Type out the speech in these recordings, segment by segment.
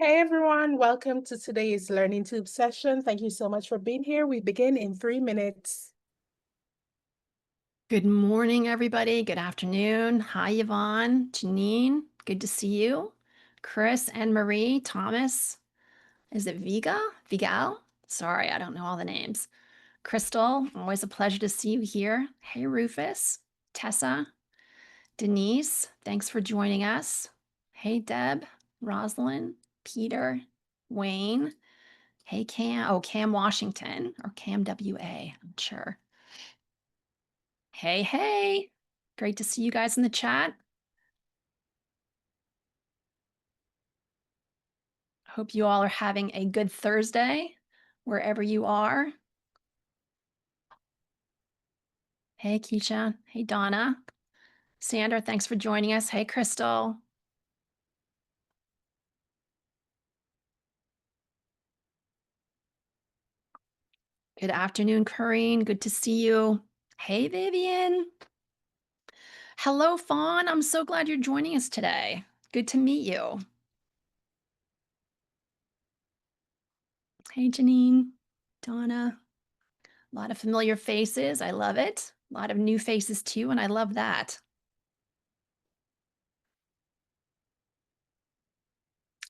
Hey everyone, welcome to today's Learning Tube session. Thank you so much for being here. We begin in 3 minutes. Good morning, everybody. Good afternoon. Hi, Yvonne, Janine. Good to see you. Chris and Marie, Thomas. Is it Viga? Vigal? Sorry, I don't know all the names. Crystal, always a pleasure to see you here. Hey, Rufus, Tessa, Denise, thanks for joining us. Hey, Deb, Rosalind, Peter, Wayne. Hey, Cam. Oh, Cam Washington or Cam WA, I'm sure. Hey, hey. Great to see you guys in the chat. Hope you all are having a good Thursday, wherever you are. Hey, Keisha. Hey, Donna. Sandra, thanks for joining us. Hey, Crystal. Good afternoon, Corinne. Good to see you. Hey, Vivian. Hello, Fawn. I'm so glad you're joining us today. Good to meet you. Hey, Janine, Donna. A lot of familiar faces. I love it. A lot of new faces too, and I love that.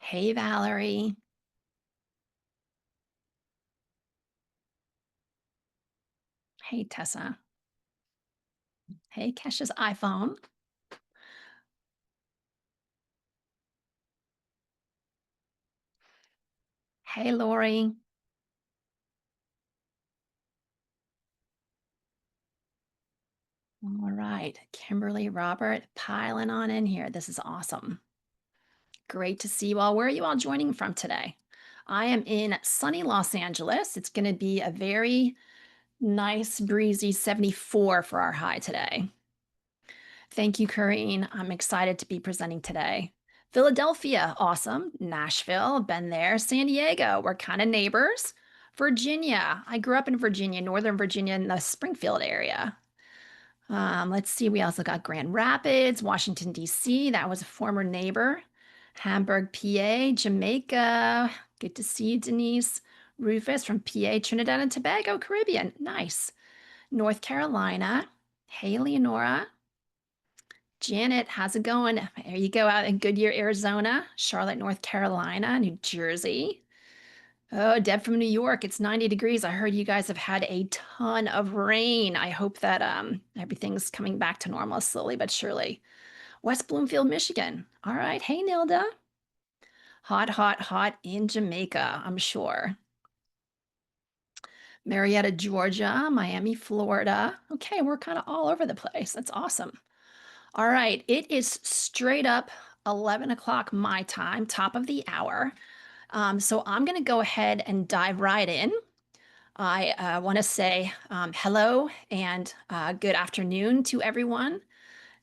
Hey, Valerie. Hey, Tessa. Hey, Kesha's iPhone. Hey, Lori. All right, Kimberly, Robert, piling on in here. This is awesome. Great to see you all. Where are you all joining from today? I am in sunny Los Angeles. It's going to be a very nice, breezy 74 for our high today. Thank you, Corinne. I'm excited to be presenting today. Philadelphia, awesome. Nashville, been there. San Diego, we're kind of neighbors. Virginia, I grew up in Virginia, Northern Virginia, in the Springfield area. Let's see, we also got Grand Rapids, Washington, D.C. That was a former neighbor. Hamburg, PA, Jamaica. Good to see you, Denise. Rufus from PA, Trinidad and Tobago, Caribbean. Nice. North Carolina. Hey, Leonora. Janet, how's it going? There you go, out in Goodyear, Arizona. Charlotte, North Carolina. New Jersey. Oh, Deb from New York, it's 90 degrees. I heard you guys have had a ton of rain. I hope that everything's coming back to normal slowly but surely. West Bloomfield, Michigan. All right. Hey, Nilda. Hot, hot, hot in Jamaica, I'm sure. Marietta, Georgia, Miami, Florida. Okay, we're kind of all over the place. That's awesome. All right, it is straight up 11 o'clock my time, top of the hour. So I'm going to go ahead and dive right in. I want to say hello and good afternoon to everyone.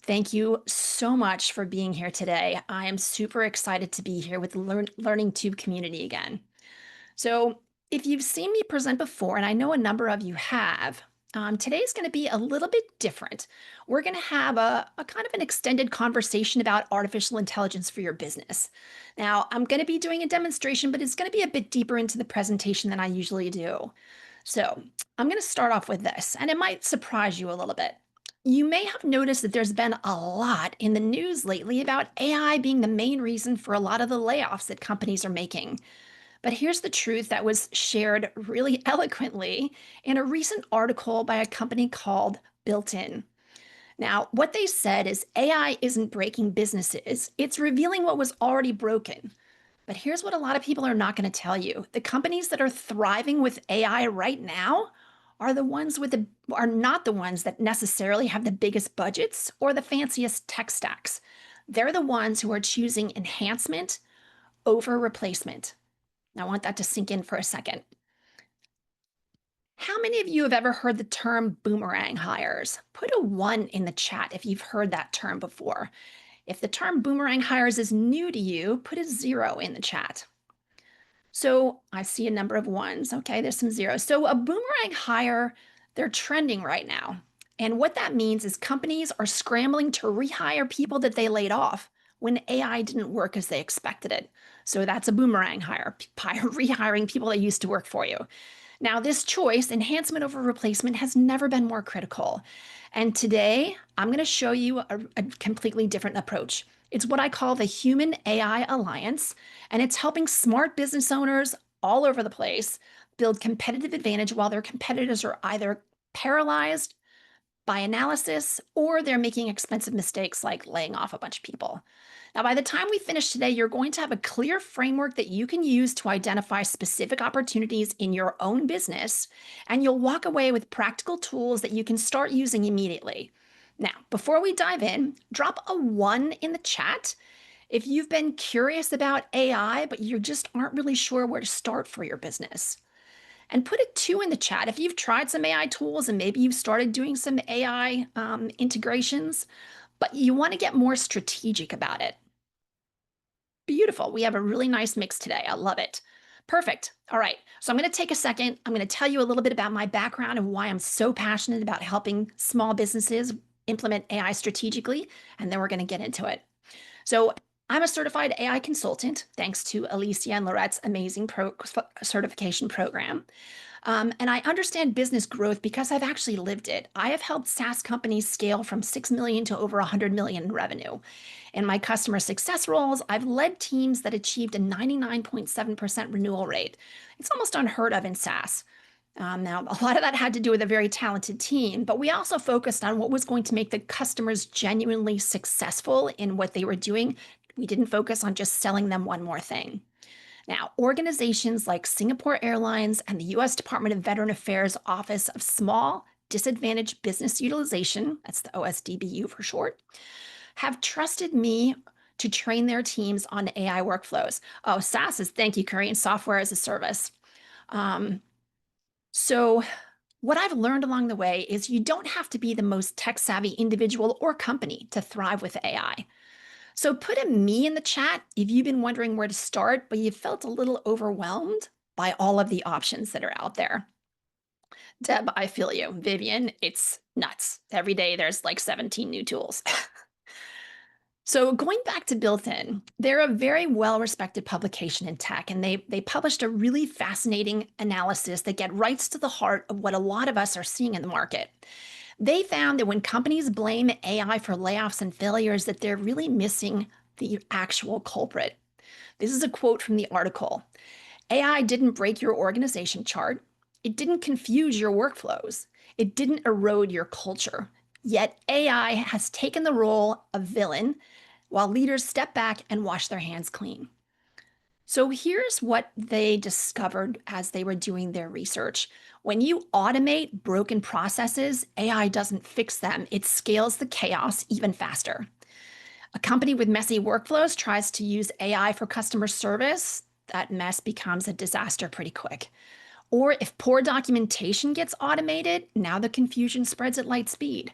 Thank you so much for being here today. I am super excited to be here with the Learning Tube community again. So if you've seen me present before, and I know a number of you have, today's going to be a little bit different. We're going to have a kind of an extended conversation about artificial intelligence for your business. Now, I'm going to be doing a demonstration, but it's going to be a bit deeper into the presentation than I usually do. So I'm going to start off with this, and it might surprise you a little bit. You may have noticed that there's been a lot in the news lately about AI being the main reason for a lot of the layoffs that companies are making. But here's the truth that was shared really eloquently in a recent article by a company called Built In. Now, what they said is AI isn't breaking businesses, it's revealing what was already broken. But here's what a lot of people are not going to tell you. The companies that are thriving with AI right now are not the ones that necessarily have the biggest budgets or the fanciest tech stacks. They're the ones who are choosing enhancement over replacement. I want that to sink in for a second. How many of you have ever heard the term boomerang hires? Put a 1 in the chat if you've heard that term before. If the term boomerang hires is new to you, put a 0 in the chat. So I see a number of 1s. Okay, there's some zeros. So a boomerang hire, they're trending right now. And what that means is companies are scrambling to rehire people that they laid off when AI didn't work as they expected it. So that's a boomerang hire, rehiring people that used to work for you. Now, this choice, enhancement over replacement, has never been more critical. And today, I'm going to show you a completely different approach. It's what I call the Human AI Alliance, and it's helping smart business owners all over the place build competitive advantage while their competitors are either paralyzed by analysis, or they're making expensive mistakes like laying off a bunch of people. Now, by the time we finish today, you're going to have a clear framework that you can use to identify specific opportunities in your own business, and you'll walk away with practical tools that you can start using immediately. Now, before we dive in, drop a 1 in the chat if you've been curious about AI, but you just aren't really sure where to start for your business. And put a 2 in the chat if you've tried some AI tools and maybe you've started doing some AI integrations, but you want to get more strategic about it. Beautiful. We have a really nice mix today. I love it. Perfect. All right. So I'm going to take a second. I'm going to tell you a little bit about my background and why I'm so passionate about helping small businesses implement AI strategically. And then we're going to get into it. So I'm a certified AI consultant, thanks to Alicia and Lorette's amazing certification program. And I understand business growth because I've actually lived it. I have helped SaaS companies scale from 6 million to over 100 million in revenue. In my customer success roles, I've led teams that achieved a 99.7% renewal rate. It's almost unheard of in SaaS. Now, a lot of that had to do with a very talented team, but we also focused on what was going to make the customers genuinely successful in what they were doing. We didn't focus on just selling them one more thing. Now, organizations like Singapore Airlines and the US Department of Veteran Affairs Office of Small Disadvantaged Business Utilization, that's the OSDBU for short, have trusted me to train their teams on AI workflows. Oh, SaaS is thank you, Korean software as a service. So, what I've learned along the way is you don't have to be the most tech savvy individual or company to thrive with AI. So, put a me in the chat if you've been wondering where to start, but you felt a little overwhelmed by all of the options that are out there. Deb, I feel you. Vivian, it's nuts. Every day there's like 17 new tools. So going back to Built-in, they're a very well-respected publication in tech, and they published a really fascinating analysis that get right to the heart of what a lot of us are seeing in the market. They found that when companies blame AI for layoffs and failures, that they're really missing the actual culprit. This is a quote from the article. AI didn't break your organization chart. It didn't confuse your workflows. It didn't erode your culture. Yet AI has taken the role of villain while leaders step back and wash their hands clean. So here's what they discovered as they were doing their research. When you automate broken processes, AI doesn't fix them. It scales the chaos even faster. A company with messy workflows tries to use AI for customer service, that mess becomes a disaster pretty quick. Or if poor documentation gets automated, now the confusion spreads at light speed.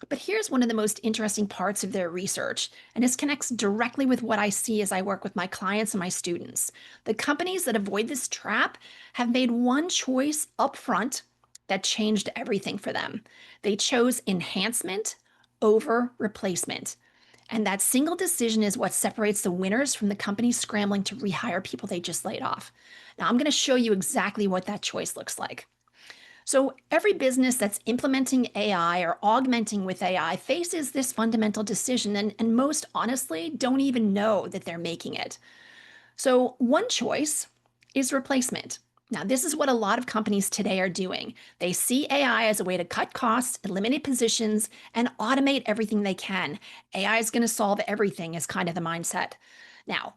But here's one of the most interesting parts of their research, and this connects directly with what I see as I work with my clients and my students. The companies that avoid this trap have made one choice upfront that changed everything for them. They chose enhancement over replacement. And that single decision is what separates the winners from the companies scrambling to rehire people they just laid off. Now, I'm going to show you exactly what that choice looks like. So, every business that's implementing AI or augmenting with AI faces this fundamental decision, and most honestly don't even know that they're making it. So, one choice is replacement. Now, this is what a lot of companies today are doing. They see AI as a way to cut costs, eliminate positions, and automate everything they can. AI is going to solve everything, is kind of the mindset. Now,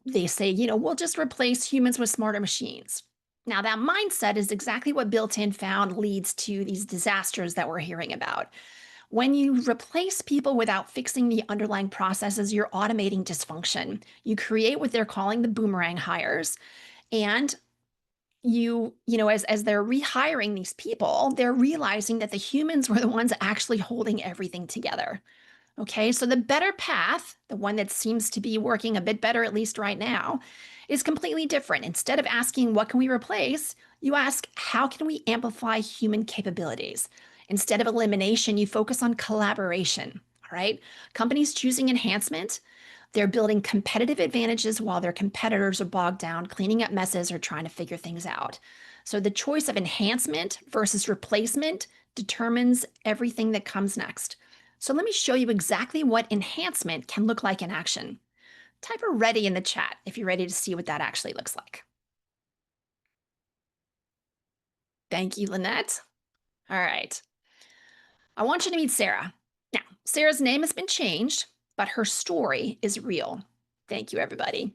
they say, we'll just replace humans with smarter machines. Now, that mindset is exactly what Built-in found leads to these disasters that we're hearing about. When you replace people without fixing the underlying processes, you're automating dysfunction. You create what they're calling the boomerang hires. And as they're rehiring these people, they're realizing that the humans were the ones actually holding everything together. Okay, so the better path, the one that seems to be working a bit better, at least right now, is completely different. Instead of asking, what can we replace? You ask, how can we amplify human capabilities? Instead of elimination, you focus on collaboration. All right, companies choosing enhancement, They're building competitive advantages while their competitors are bogged down, cleaning up messes or trying to figure things out. So the choice of enhancement versus replacement determines everything that comes next. So let me show you exactly what enhancement can look like in action. Type a ready in the chat if you're ready to see what that actually looks like. Thank you, Lynette. All right. I want you to meet Sarah. Now, Sarah's name has been changed, but her story is real. Thank you, everybody.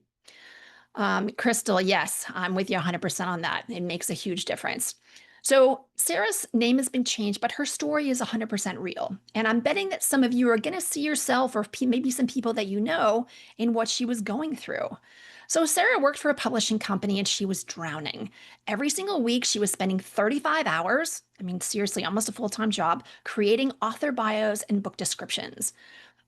Crystal, yes, I'm with you 100% on that. It makes a huge difference. So Sarah's name has been changed, but her story is 100% real. And I'm betting that some of you are going to see yourself or maybe some people that you know in what she was going through. So Sarah worked for a publishing company and she was drowning. Every single week, she was spending 35 hours, I mean, seriously, almost a full-time job, creating author bios and book descriptions.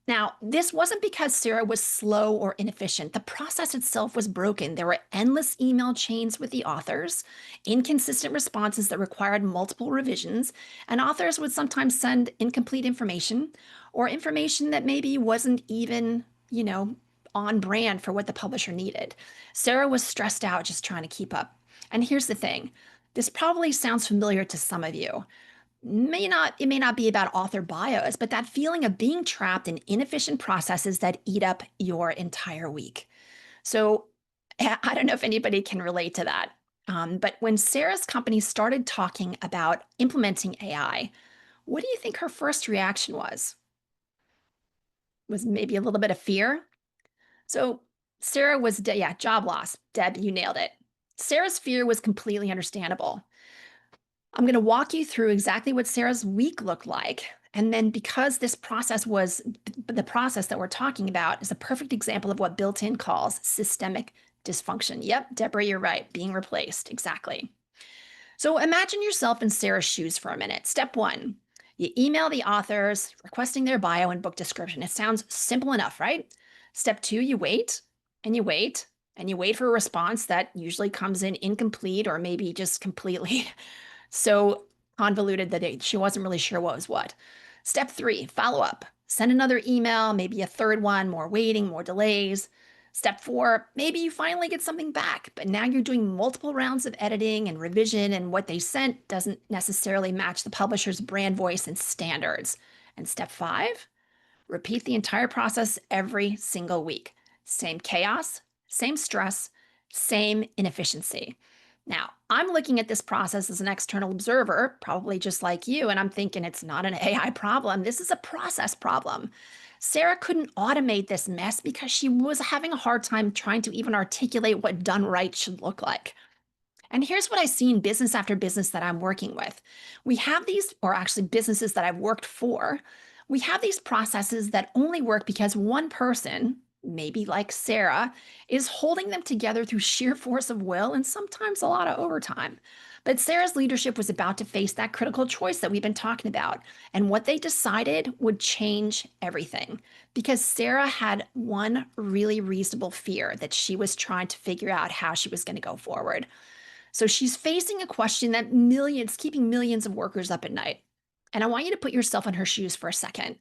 Now, this wasn't because Sarah was slow or inefficient. The process itself was broken. There were endless email chains with the authors, inconsistent responses that required multiple revisions, and authors would sometimes send incomplete information or information that maybe wasn't even, on brand for what the publisher needed. Sarah was stressed out just trying to keep up. And here's the thing, this probably sounds familiar to some of you. It may not be about author bios, but that feeling of being trapped in inefficient processes that eat up your entire week. So I don't know if anybody can relate to that. But when Sarah's company started talking about implementing AI, what do you think her first reaction was? Was maybe a little bit of fear? So Sarah was, yeah, job loss. Deb, you nailed it. Sarah's fear was completely understandable. I'm going to walk you through exactly what Sarah's week looked like. And then because this process was the process that we're talking about is a perfect example of what built-in calls systemic dysfunction. Yep, Deborah, you're right. Being replaced. Exactly. So imagine yourself in Sarah's shoes for a minute. Step one, you email the authors requesting their bio and book description. It sounds simple enough, right? Step two, you wait and you wait and you wait for a response that usually comes in incomplete or maybe just completely so convoluted that she wasn't really sure what was what. Step three, follow up. Send another email, maybe a third one, more waiting, more delays. Step four, maybe you finally get something back, but now you're doing multiple rounds of editing and revision, and what they sent doesn't necessarily match the publisher's brand voice and standards. And step five, repeat the entire process every single week. Same chaos, same stress, same inefficiency. Now, I'm looking at this process as an external observer, probably just like you, and I'm thinking it's not an AI problem. This is a process problem. Sarah couldn't automate this mess because she was having a hard time trying to even articulate what done right should look like. And here's what I see in business after business that I'm working with. We have these, or actually businesses that I've worked for, we have these processes that only work because one person, maybe like Sarah, is holding them together through sheer force of will and sometimes a lot of overtime. But Sarah's leadership was about to face that critical choice that we've been talking about. And what they decided would change everything because Sarah had one really reasonable fear that she was trying to figure out how she was going to go forward. So she's facing a question that keeping millions of workers up at night. And I want you to put yourself in her shoes for a second.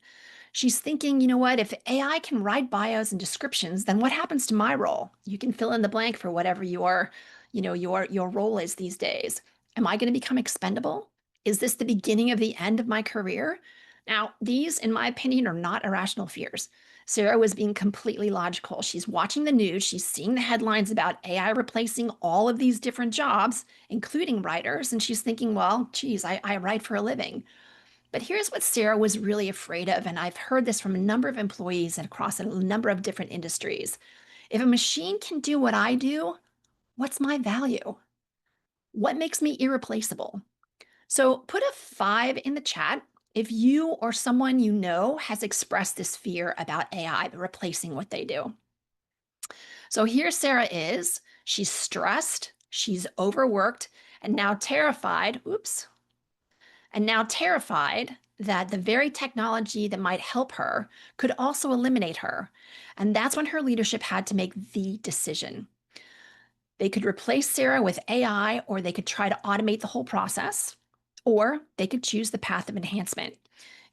She's thinking, you know what, if AI can write bios and descriptions, then what happens to my role? You can fill in the blank for whatever your role is these days. Am I going to become expendable? Is this the beginning of the end of my career? Now, these, in my opinion, are not irrational fears. Sarah was being completely logical. She's watching the news, she's seeing the headlines about AI replacing all of these different jobs, including writers, and she's thinking, well, geez, I write for a living. But here's what Sarah was really afraid of, and I've heard this from a number of employees and across a number of different industries. If a machine can do what I do, what's my value? What makes me irreplaceable? So put a 5 in the chat if you or someone you know has expressed this fear about AI replacing what they do. So here Sarah is. She's stressed, she's overworked, and now terrified. Oops. And now terrified that the very technology that might help her could also eliminate her. And that's when her leadership had to make the decision. They could replace Sarah with AI, or they could try to automate the whole process, or they could choose the path of enhancement.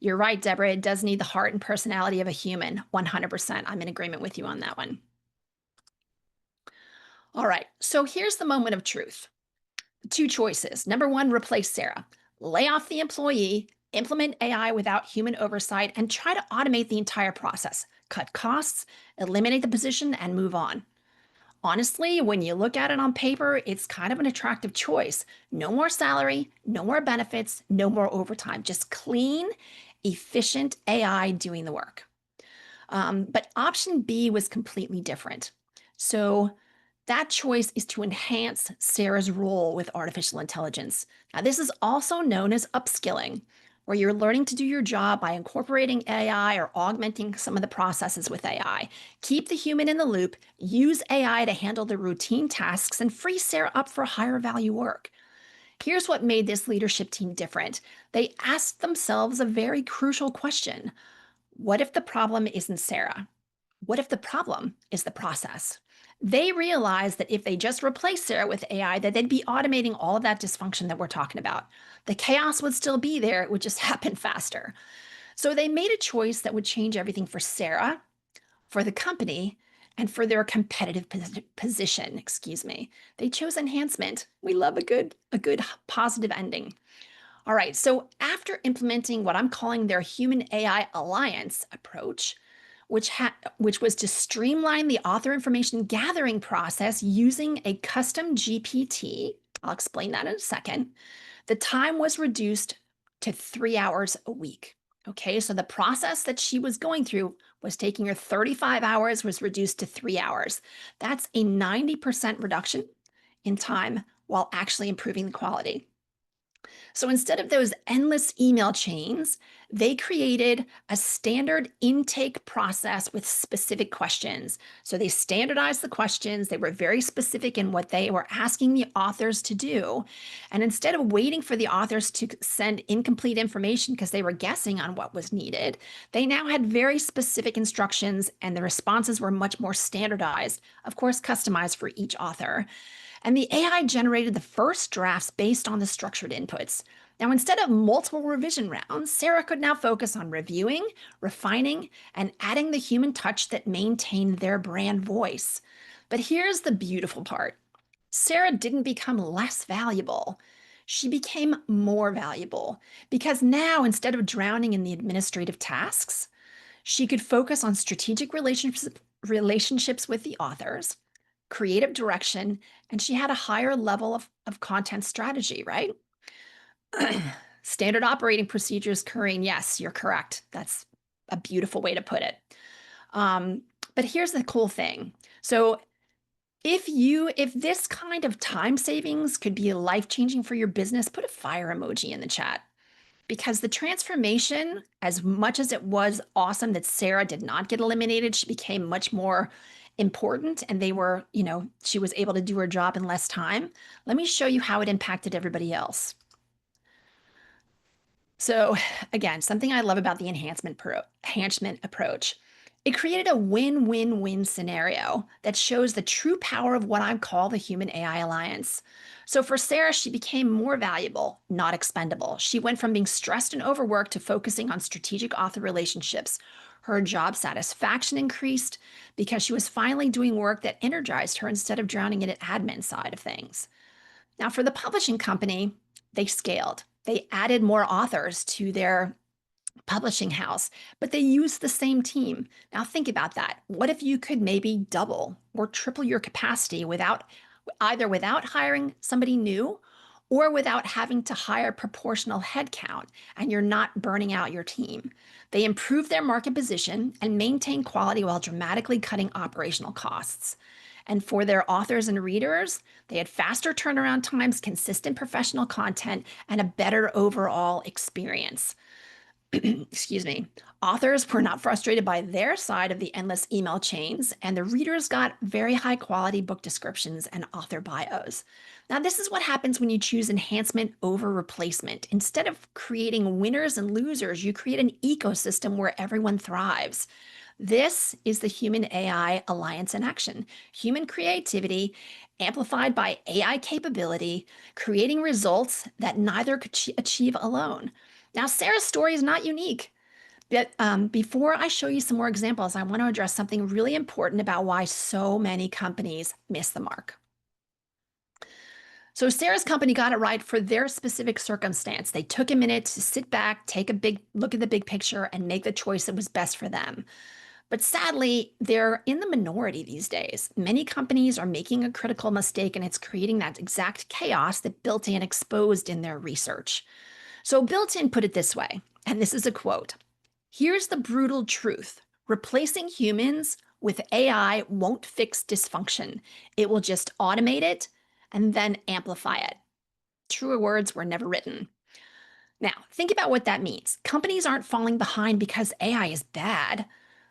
You're right, Deborah. It does need the heart and personality of a human. 100%. I'm in agreement with you on that one. All right. So here's the moment of truth. Two choices. Number one, replace Sarah. Lay off the employee, implement AI without human oversight, and try to automate the entire process. Cut costs, eliminate the position, and move on. Honestly, when you look at it on paper, it's kind of an attractive choice. No more salary, no more benefits, no more overtime. Just clean, efficient AI doing the work. But option B was completely different. So that choice is to enhance Sarah's role with artificial intelligence. Now, this is also known as upskilling, where you're learning to do your job by incorporating AI or augmenting some of the processes with AI. Keep the human in the loop, use AI to handle the routine tasks, and free Sarah up for higher value work. Here's what made this leadership team different. They asked themselves a very crucial question. What if the problem isn't Sarah? What if the problem is the process? They realized that if they just replaced Sarah with AI, that they'd be automating all of that dysfunction that we're talking about. The chaos would still be there, it would just happen faster. So they made a choice that would change everything for Sarah, for the company, and for their competitive position, excuse me. They chose enhancement. We love a good positive ending. All right, so after implementing what I'm calling their human AI alliance approach, which was to streamline the author information gathering process using a custom GPT, I'll explain that in a second, the time was reduced to 3 hours a week. Okay, so the process that she was going through was taking her 35 hours, was reduced to 3 hours. That's a 90% reduction in time while actually improving the quality. So instead of those endless email chains, they created a standard intake process with specific questions. So they standardized the questions. They were very specific in what they were asking the authors to do. And instead of waiting for the authors to send incomplete information because they were guessing on what was needed, they now had very specific instructions and the responses were much more standardized, of course, customized for each author. And the AI generated the first drafts based on the structured inputs. Now, instead of multiple revision rounds, Sarah could now focus on reviewing, refining, and adding the human touch that maintained their brand voice. But here's the beautiful part. Sarah didn't become less valuable. She became more valuable because now, instead of drowning in the administrative tasks, she could focus on strategic relationships with the authors, creative direction, and she had a higher level of content strategy, right? Standard operating procedures, Corinne. Yes, you're correct. That's a beautiful way to put it. But here's the cool thing. So if this kind of time savings could be life-changing for your business, put a fire emoji in the chat. Because the transformation, as much as it was awesome that Sarah did not get eliminated, she became much more important and she was able to do her job in less time. Let me show you how it impacted everybody else. So again, something I love about the enhancement approach. It created a win-win-win scenario that shows the true power of what I call the Human AI Alliance. So for Sarah, she became more valuable, not expendable. She went from being stressed and overworked to focusing on strategic author relationships. Her job satisfaction increased because she was finally doing work that energized her instead of drowning in an admin side of things. Now, for the publishing company, they scaled. They added more authors to their publishing house, but they used the same team. Now, think about that. What if you could maybe double or triple your capacity without hiring somebody new or without having to hire proportional headcount and you're not burning out your team? They improved their market position and maintained quality while dramatically cutting operational costs. And for their authors and readers, they had faster turnaround times, consistent professional content, and a better overall experience. Excuse me. Authors were not frustrated by their side of the endless email chains, and the readers got very high quality book descriptions and author bios. Now, this is what happens when you choose enhancement over replacement. Instead of creating winners and losers, you create an ecosystem where everyone thrives. This is the Human AI Alliance in action. Human creativity amplified by AI capability, creating results that neither could achieve alone. Now, Sarah's story is not unique. But before I show you some more examples, I want to address something really important about why so many companies miss the mark. So Sarah's company got it right for their specific circumstance. They took a minute to sit back, take a big look at the big picture, and make the choice that was best for them. But sadly, they're in the minority these days. Many companies are making a critical mistake, and it's creating that exact chaos that Built-in exposed in their research. So Built-in put it this way, and this is a quote. Here's the brutal truth. Replacing humans with AI won't fix dysfunction. It will just automate it and then amplify it. Truer words were never written. Now, think about what that means. Companies aren't falling behind because AI is bad,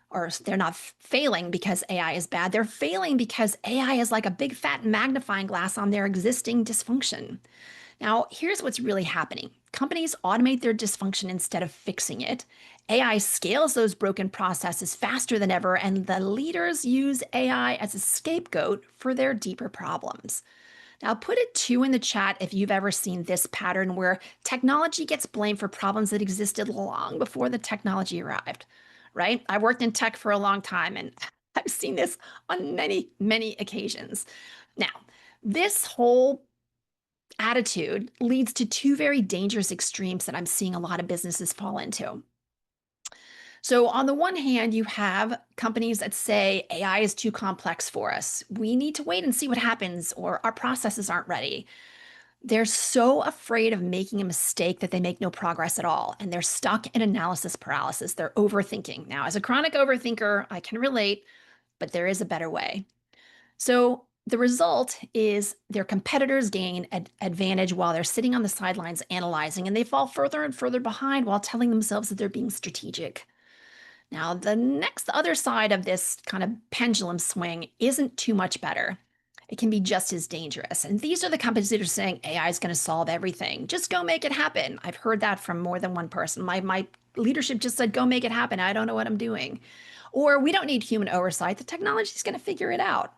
or they're not failing because AI is bad. They're failing because AI is like a big fat magnifying glass on their existing dysfunction. Now, here's what's really happening. Companies automate their dysfunction instead of fixing it. AI scales those broken processes faster than ever, and the leaders use AI as a scapegoat for their deeper problems. Now, put a 2 in the chat if you've ever seen this pattern where technology gets blamed for problems that existed long before the technology arrived, right? I worked in tech for a long time and I've seen this on many, many occasions. Now, this whole attitude leads to two very dangerous extremes that I'm seeing a lot of businesses fall into. So, on the one hand, you have companies that say AI is too complex for us. We need to wait and see what happens, or our processes aren't ready. They're so afraid of making a mistake that they make no progress at all. And they're stuck in analysis paralysis. They're overthinking. Now, as a chronic overthinker, I can relate, but there is a better way. So the result is their competitors gain advantage while they're sitting on the sidelines analyzing, and they fall further and further behind while telling themselves that they're being strategic. Now, the other side of this kind of pendulum swing isn't too much better. It can be just as dangerous. And these are the companies that are saying AI is going to solve everything. Just go make it happen. I've heard that from more than one person. My leadership just said, go make it happen. I don't know what I'm doing. Or we don't need human oversight. The technology is going to figure it out.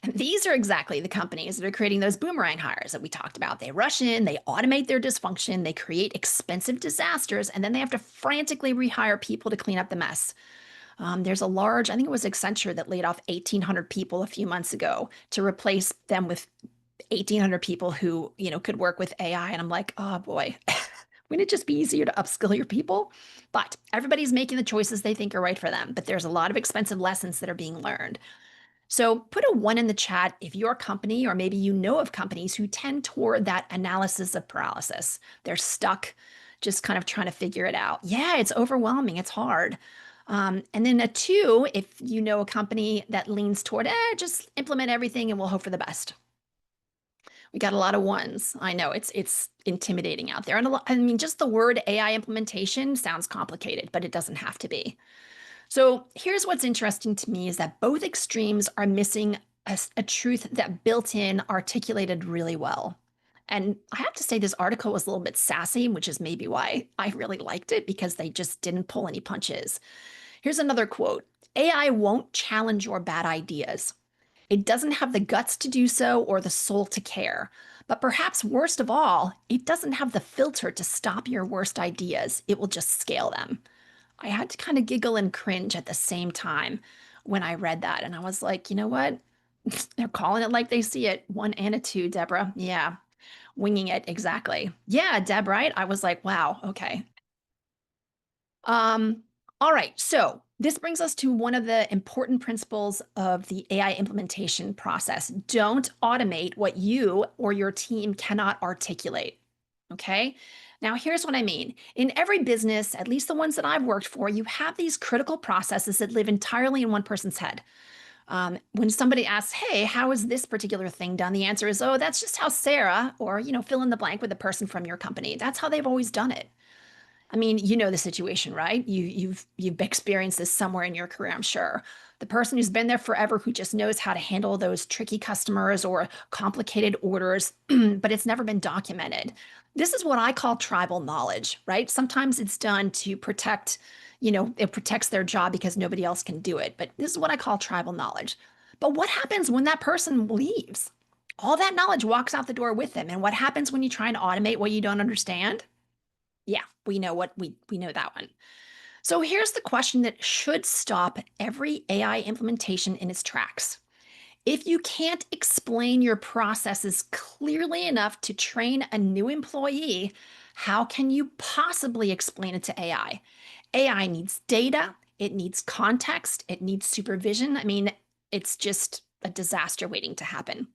And these are exactly the companies that are creating those boomerang hires that we talked about. They rush in, they automate their dysfunction, they create expensive disasters, and then they have to frantically rehire people to clean up the mess. There's a large, I think it was Accenture that laid off 1,800 people a few months ago to replace them with 1,800 people who, could work with AI. And I'm like, oh boy, wouldn't it just be easier to upskill your people? But everybody's making the choices they think are right for them. But there's a lot of expensive lessons that are being learned. So put a 1 in the chat if your company, or maybe you know of companies who tend toward that analysis of paralysis. They're stuck just kind of trying to figure it out. Yeah, it's overwhelming. It's hard. And then a 2 if you know a company that leans toward, just implement everything and we'll hope for the best. We got a lot of 1s. I know it's intimidating out there. And just the word AI implementation sounds complicated, but it doesn't have to be. So here's what's interesting to me is that both extremes are missing a truth that Built-in articulated really well. And I have to say, this article was a little bit sassy, which is maybe why I really liked it, because they just didn't pull any punches. Here's another quote. AI won't challenge your bad ideas. It doesn't have the guts to do so or the soul to care. But perhaps worst of all, it doesn't have the filter to stop your worst ideas. It will just scale them. I had to kind of giggle and cringe at the same time when I read that. And I was like, you know what? They're calling it like they see it. 1 and a 2, Deborah. Yeah, winging it exactly. Yeah, Deb, right? I was like, wow, okay. Um, all right. So this brings us to one of the important principles of the AI implementation process. Don't automate what you or your team cannot articulate. Okay. Now, here's what I mean. In every business, at least the ones that I've worked for, you have these critical processes that live entirely in one person's head. When somebody asks, hey, how is this particular thing done? The answer is, oh, that's just how Sarah, or, fill in the blank with the person from your company. That's how they've always done it. I mean, you know the situation, right? You've experienced this somewhere in your career, I'm sure. The person who's been there forever, who just knows how to handle those tricky customers or complicated orders, but it's never been documented. This is what I call tribal knowledge, right? Sometimes it's done to protect, it protects their job because nobody else can do it. But this is what I call tribal knowledge. But what happens when that person leaves? All that knowledge walks out the door with them. And what happens when you try and automate what you don't understand? Yeah, we know that one. So here's the question that should stop every AI implementation in its tracks. If you can't explain your processes clearly enough to train a new employee, how can you possibly explain it to AI? AI needs data, it needs context, it needs supervision. I mean, it's just a disaster waiting to happen.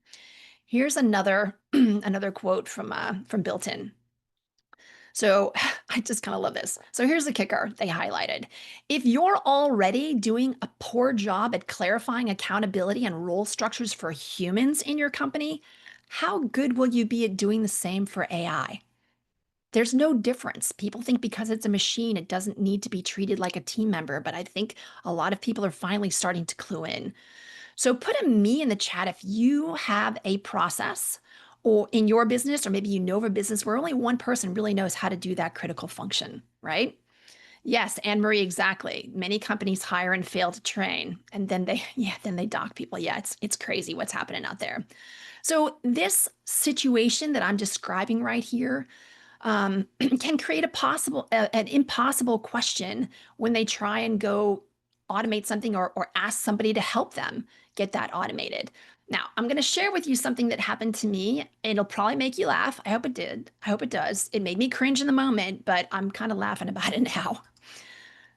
Here's another another quote from Built In. So I just kind of love this. So here's the kicker they highlighted. If you're already doing a poor job at clarifying accountability and role structures for humans in your company, how good will you be at doing the same for AI? There's no difference. People think because it's a machine, it doesn't need to be treated like a team member. But I think a lot of people are finally starting to clue in. So put a me in the chat if you have a process or in your business, or maybe you know of a business where only one person really knows how to do that critical function, right? Yes, Anne Marie, exactly. Many companies hire and fail to train, and then they dock people. Yeah, it's crazy what's happening out there. So this situation that I'm describing right here can create an impossible question when they try and go automate something or ask somebody to help them get that automated. Now, I'm going to share with you something that happened to me. It'll probably make you laugh. I hope it did. I hope it does. It made me cringe in the moment, but I'm kind of laughing about it now.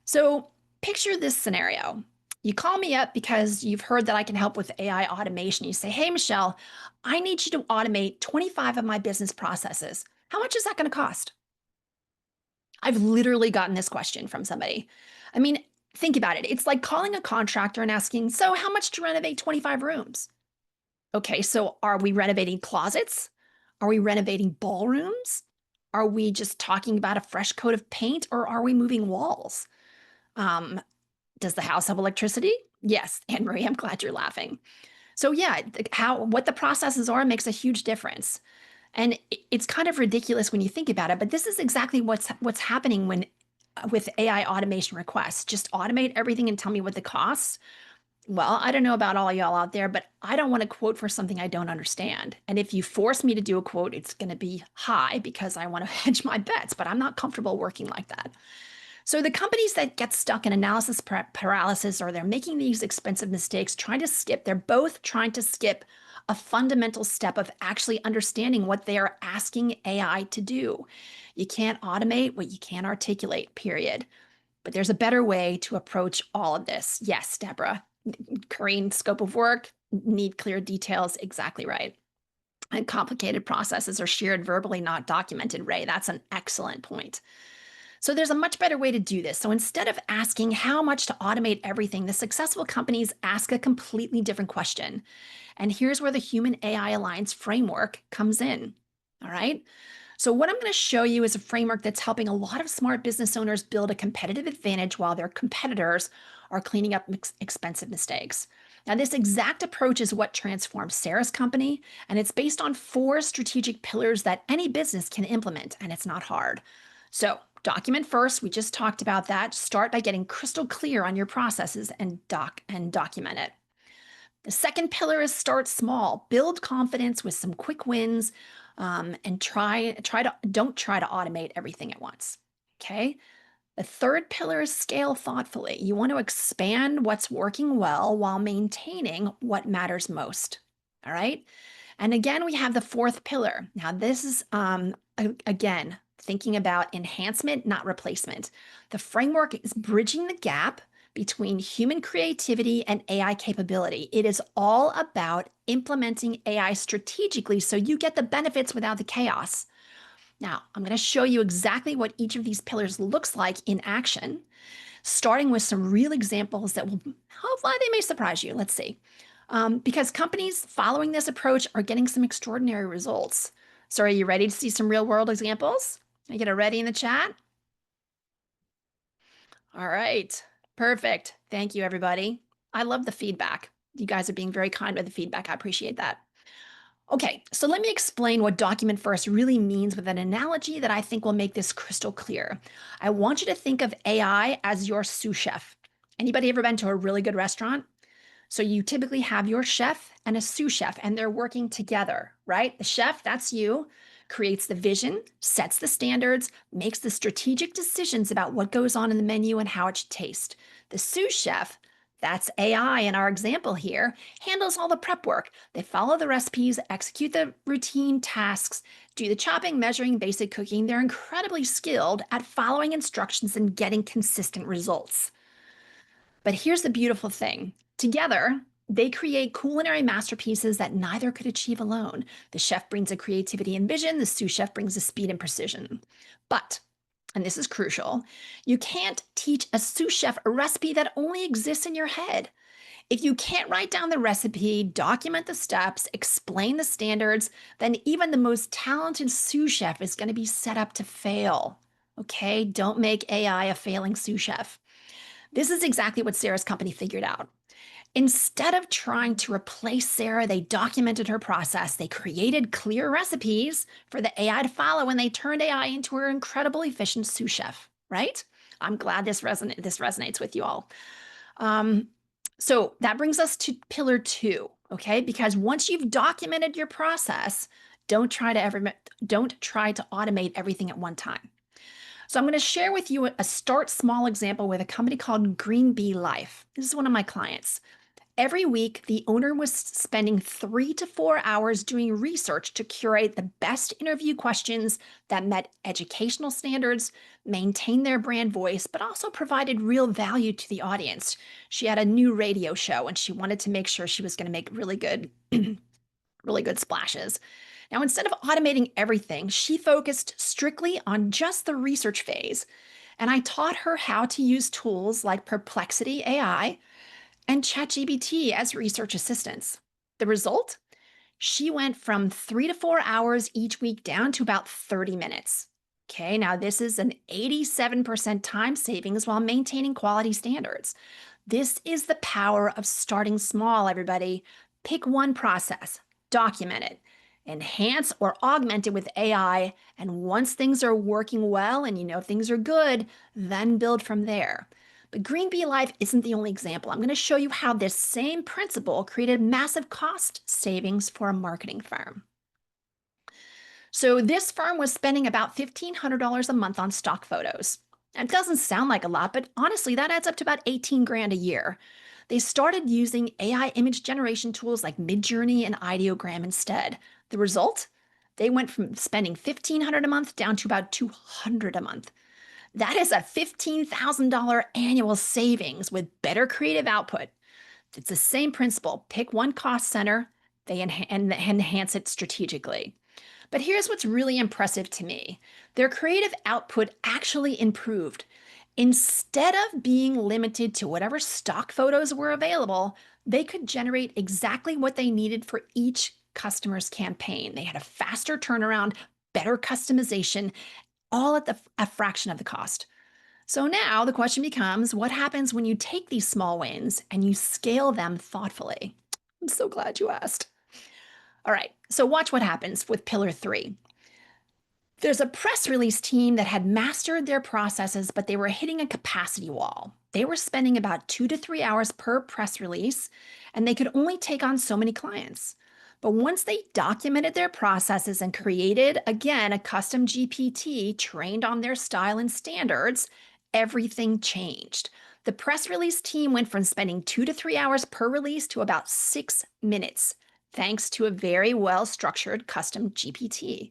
So, picture this scenario. You call me up because you've heard that I can help with AI automation. You say, "Hey, Michelle, I need you to automate 25 of my business processes. How much is that going to cost?" I've literally gotten this question from somebody. I mean, think about it. It's like calling a contractor and asking, "So, how much to renovate 25 rooms?" Okay, so are we renovating closets? Are we renovating ballrooms? Are we just talking about a fresh coat of paint or are we moving walls? Um, does the house have electricity? Yes, Anne Marie, I'm glad you're laughing. So yeah, how what the processes are makes a huge difference. And it's kind of ridiculous when you think about it, but this is exactly what's happening when with AI automation requests. Just automate everything and tell me what the costs. Well, I don't know about all y'all out there, but I don't want to quote for something I don't understand. And if you force me to do a quote, it's going to be high because I want to hedge my bets, but I'm not comfortable working like that. So the companies that get stuck in analysis paralysis or they're making these expensive mistakes, they're both trying to skip a fundamental step of actually understanding what they are asking AI to do. You can't automate what you can't articulate, period. But there's a better way to approach all of this. Yes, Deborah, Corrine, scope of work, need clear details, exactly right. And complicated processes are shared verbally, not documented, Ray. That's an excellent point. So there's a much better way to do this. So instead of asking how much to automate everything, the successful companies ask a completely different question. And here's where the Human AI Alliance framework comes in. All right. So, what I'm going to show you is a framework that's helping a lot of smart business owners build a competitive advantage while their competitors are cleaning up expensive mistakes. Now, this exact approach is what transformed Sarah's company, and it's based on 4 strategic pillars that any business can implement, and it's not hard. So, document first. We just talked about that. Start by getting crystal clear on your processes and document it. The second pillar is start small, build confidence with some quick wins, and don't try to automate everything at once. Okay. The third pillar is scale thoughtfully. You want to expand what's working well while maintaining what matters most. All right. And again, we have the fourth pillar. Now, this is again thinking about enhancement, not replacement. The framework is bridging the gap between human creativity and AI capability. It is all about implementing AI strategically so you get the benefits without the chaos. Now, I'm going to show you exactly what each of these pillars looks like in action, starting with some real examples that will hopefully they may surprise you. Let's see. Because companies following this approach are getting some extraordinary results. So, are you ready to see some real world examples? Can I get a ready in the chat? All right. Perfect. Thank you, everybody. I love the feedback. You guys are being very kind with the feedback. I appreciate that. Okay, so let me explain what document first really means with an analogy that I think will make this crystal clear. I want you to think of AI as your sous chef. Anybody ever been to a really good restaurant? So you typically have your chef and a sous chef, and they're working together, right? The chef, that's you, creates the vision, sets the standards, makes the strategic decisions about what goes on in the menu and how it should taste. The sous chef, that's AI in our example here, handles all the prep work. They follow the recipes, execute the routine tasks, do the chopping, measuring, basic cooking. They're incredibly skilled at following instructions and getting consistent results. But here's the beautiful thing. Together, they create culinary masterpieces that neither could achieve alone. The chef brings a creativity and vision, the sous chef brings a speed and precision. But, and this is crucial, you can't teach a sous chef a recipe that only exists in your head. If you can't write down the recipe, document the steps, explain the standards, then even the most talented sous chef is going to be set up to fail. Okay, don't make AI a failing sous chef. This is exactly what Sarah's company figured out. Instead of trying to replace Sarah, they documented her process. They created clear recipes for the AI to follow, and they turned AI into her incredibly efficient sous chef, right? I'm glad this resonates with you all. So that brings us to pillar 2, okay? Because once you've documented your process, don't try to automate everything at one time. So I'm going to share with you a start small example with a company called Green Bee Life. This is one of my clients. Every week, the owner was spending 3 to 4 hours doing research to curate the best interview questions that met educational standards, maintained their brand voice, but also provided real value to the audience. She had a new radio show and she wanted to make sure she was going to make really good splashes. Now, instead of automating everything, she focused strictly on just the research phase. And I taught her how to use tools like Perplexity AI and ChatGPT as research assistants. The result? She went from 3 to 4 hours each week down to about 30 minutes. Okay, now this is an 87% time savings while maintaining quality standards. This is the power of starting small, everybody. Pick one process, document it, enhance or augment it with AI, and once things are working well and you know things are good, then build from there. But Green Bee Life isn't the only example. I'm going to show you how this same principle created massive cost savings for a marketing firm. So this firm was spending about $1,500 a month on stock photos. It doesn't sound like a lot, but honestly, that adds up to about 18 grand a year. They started using AI image generation tools like Midjourney and Ideogram instead. The result? They went from spending $1,500 a month down to about $200 a month. That is a $15,000 annual savings with better creative output. It's the same principle. Pick one cost center, and enhance it strategically. But here's what's really impressive to me. Their creative output actually improved. Instead of being limited to whatever stock photos were available, they could generate exactly what they needed for each customer's campaign. They had a faster turnaround, better customization, all at a fraction of the cost. So now the question becomes, what happens when you take these small wins and you scale them thoughtfully? I'm so glad you asked. All right, so watch what happens with pillar 3. There's a press release team that had mastered their processes, but they were hitting a capacity wall. They were spending about 2 to 3 hours per press release, and they could only take on so many clients. But once they documented their processes and created, again, a custom GPT trained on their style and standards, everything changed. The press release team went from spending 2 to 3 hours per release to about 6 minutes, thanks to a very well-structured custom GPT.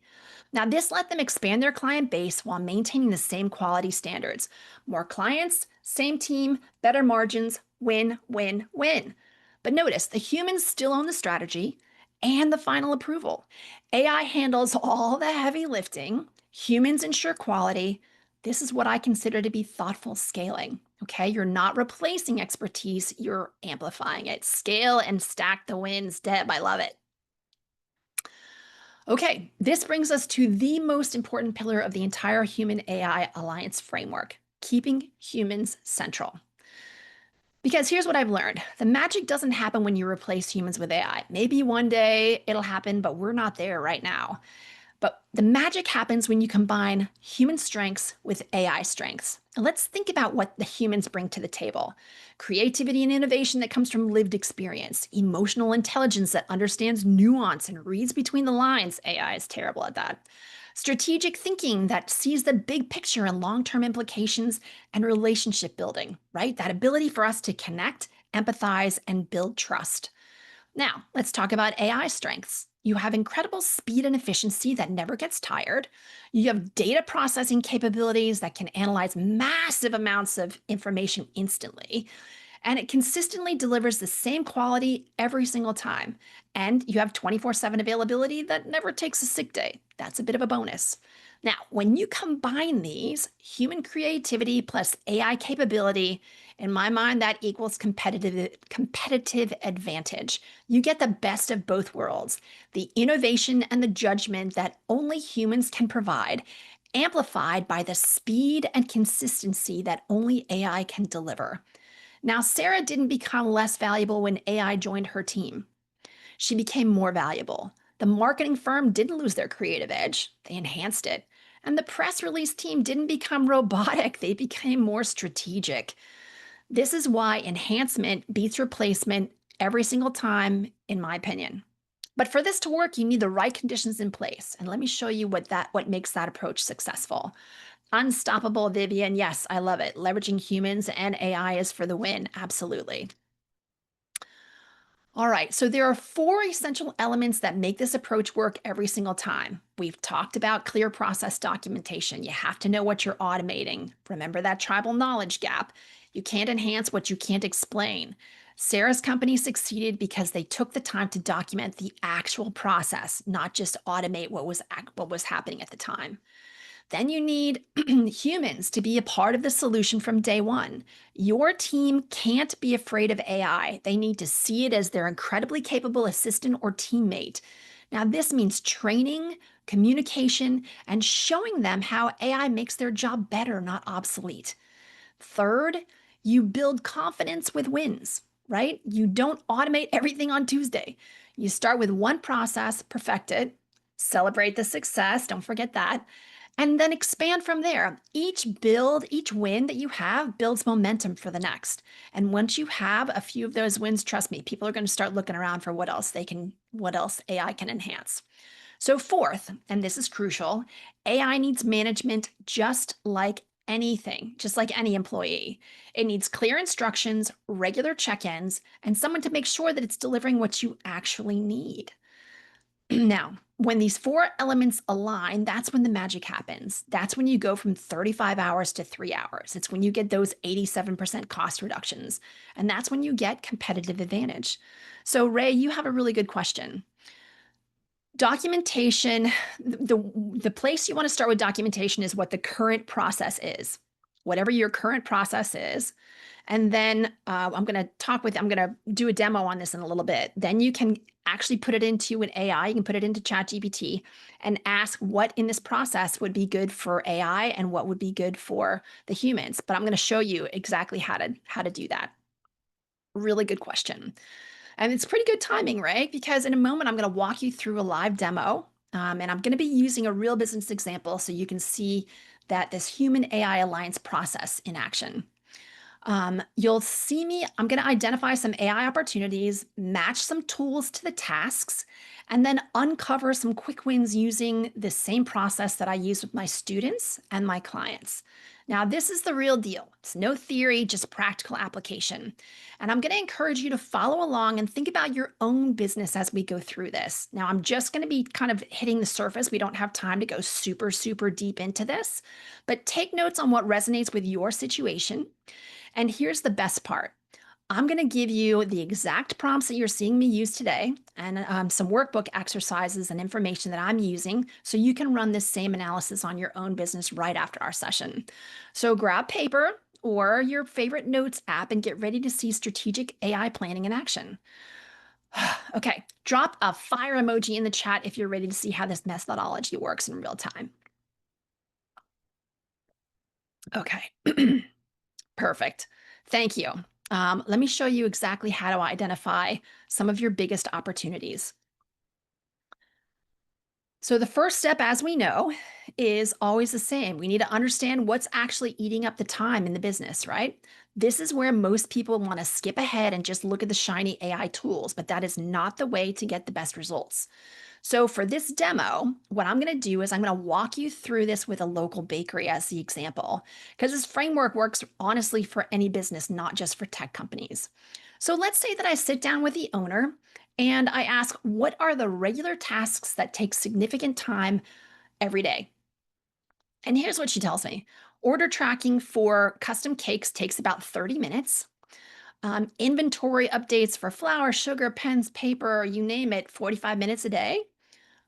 Now, this let them expand their client base while maintaining the same quality standards. More clients, same team, better margins, win, win, win. But notice, the humans still own the strategy and the final approval. AI handles all the heavy lifting, humans ensure quality. This is what I consider to be thoughtful scaling. Okay, you're not replacing expertise, you're amplifying it. Scale and stack the wins. Deb, I love it. Okay, this brings us to the most important pillar of the entire Human AI Alliance framework, keeping humans central. Because here's what I've learned. The magic doesn't happen when you replace humans with AI. Maybe one day it'll happen, but we're not there right now. But the magic happens when you combine human strengths with AI strengths. Let's think about what the humans bring to the table. Creativity and innovation that comes from lived experience, emotional intelligence that understands nuance and reads between the lines. AI is terrible at that. Strategic thinking that sees the big picture and long term implications, and relationship building, right? That ability for us to connect, empathize, and build trust. Now, let's talk about AI strengths. You have incredible speed and efficiency that never gets tired. You have data processing capabilities that can analyze massive amounts of information instantly. And it consistently delivers the same quality every single time. And you have 24/7 availability that never takes a sick day. That's a bit of a bonus. Now, when you combine these, human creativity plus AI capability, in my mind, that equals competitive advantage. You get the best of both worlds, the innovation and the judgment that only humans can provide, amplified by the speed and consistency that only AI can deliver. Now, Sarah didn't become less valuable when AI joined her team. She became more valuable. The marketing firm didn't lose their creative edge, they enhanced it. And the press release team didn't become robotic, they became more strategic. This is why enhancement beats replacement every single time, in my opinion. But for this to work, you need the right conditions in place. And let me show you what makes that approach successful. Unstoppable, Vivian. Yes, I love it. Leveraging humans and AI is for the win. Absolutely. All right, so there are four essential elements that make this approach work every single time. We've talked about clear process documentation. You have to know what you're automating. Remember that tribal knowledge gap. You can't enhance what you can't explain. Sarah's company succeeded because they took the time to document the actual process, not just automate what was happening at the time. Then you need humans to be a part of the solution from day one. Your team can't be afraid of AI. They need to see it as their incredibly capable assistant or teammate. Now, this means training, communication, and showing them how AI makes their job better, not obsolete. Third, you build confidence with wins, right? You don't automate everything on Tuesday. You start with one process, perfect it, celebrate the success, don't forget that, and then expand from there. Each win that you have builds momentum for the next. And once you have a few of those wins, trust me, people are going to start looking around for what else AI can enhance. So, fourth, and this is crucial, AI needs management just like anything, just like any employee. It needs clear instructions, regular check ins, and someone to make sure that it's delivering what you actually need. Now, when these four elements align, that's when the magic happens. That's when you go from 35 hours to 3 hours. It's when you get those 87% cost reductions. And that's when you get competitive advantage. So, Ray, you have a really good question. Documentation, the place you want to start with documentation is what the current process is, whatever your current process is. And then I'm going to do a demo on this in a little bit. Then you can actually put it into an AI. You can put it into ChatGPT and ask what in this process would be good for AI and what would be good for the humans. But I'm going to show you exactly how to do that. Really good question. And it's pretty good timing, right? Because in a moment, I'm going to walk you through a live demo. And I'm going to be using a real business example so you can see that this human AI alliance process in action. You'll see me, I'm going to identify some AI opportunities, match some tools to the tasks, and then uncover some quick wins using the same process that I use with my students and my clients. Now, this is the real deal. It's no theory, just practical application. And I'm going to encourage you to follow along and think about your own business as we go through this. Now, I'm just going to be kind of hitting the surface. We don't have time to go super, super deep into this, but take notes on what resonates with your situation. And here's the best part. I'm going to give you the exact prompts that you're seeing me use today and some workbook exercises and information that I'm using so you can run this same analysis on your own business right after our session. So grab paper or your favorite notes app and get ready to see strategic AI planning in action. Okay, drop a fire emoji in the chat if you're ready to see how this methodology works in real time. Okay. Perfect. Thank you. Let me show you exactly how to identify some of your biggest opportunities. So the first step, as we know, is always the same. We need to understand what's actually eating up the time in the business, right? This is where most people want to skip ahead and just look at the shiny AI tools, but that is not the way to get the best results. So for this demo, what I'm going to do is I'm going to walk you through this with a local bakery as the example, because this framework works honestly for any business, not just for tech companies. So let's say that I sit down with the owner and I ask, what are the regular tasks that take significant time every day? And here's what she tells me. Order tracking for custom cakes takes about 30 minutes. Inventory updates for flour, sugar, pens, paper, you name it, 45 minutes a day.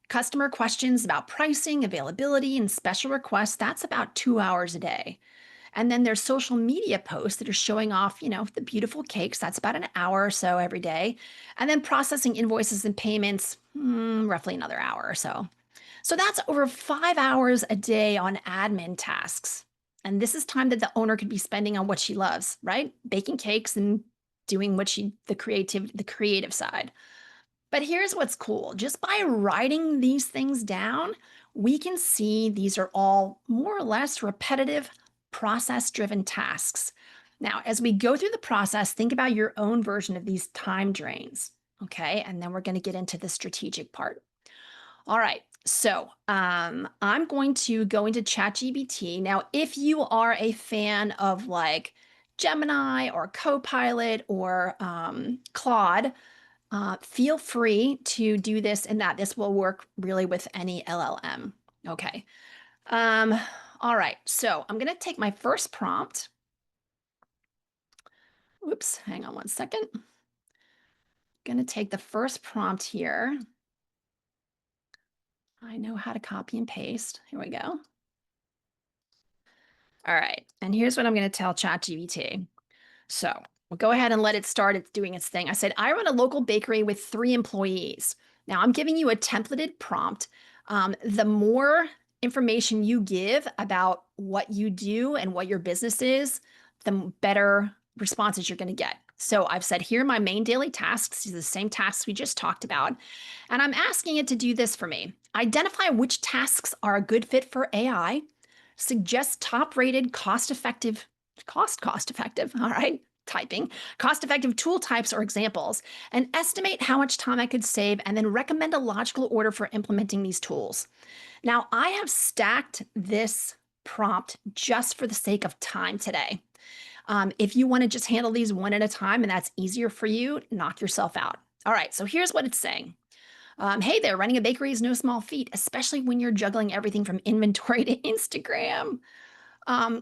Customer questions about pricing, availability, and special requests, that's about 2 hours a day. And then there's social media posts that are showing off, the beautiful cakes. That's about an hour or so every day. And then processing invoices and payments, roughly another hour or so. So that's over 5 hours a day on admin tasks. And this is time that the owner could be spending on what she loves, right? Baking cakes and doing the creative side. But here's what's cool. Just by writing these things down, we can see these are all more or less repetitive, process-driven tasks. Now, as we go through the process, think about your own version of these time drains, okay? And then we're going to get into the strategic part. All right. So I'm going to go into ChatGPT. Now, if you are a fan of like Gemini or Copilot or Claude, feel free to do this and that. This will work really with any LLM. Okay. Um, all right. So I'm going to take my first prompt. Oops, hang on one second. Going to take the first prompt here. I know how to copy and paste. Here we go. All right. And here's what I'm going to tell ChatGPT. So we'll go ahead and let it start it's doing its thing. I said, I run a local bakery with 3 employees. Now I'm giving you a templated prompt. The more information you give about what you do and what your business is, the better responses you're going to get. So I've said, here are my main daily tasks. These are the same tasks we just talked about. And I'm asking it to do this for me. Identify which tasks are a good fit for AI. Suggest top-rated, cost-effective, all right, typing, cost-effective tool types or examples, and estimate how much time I could save, and then recommend a logical order for implementing these tools. Now, I have stacked this prompt just for the sake of time today. If you want to just handle these one at a time and that's easier for you, knock yourself out. All right, so here's what it's saying. Hey there, running a bakery is no small feat, especially when you're juggling everything from inventory to Instagram.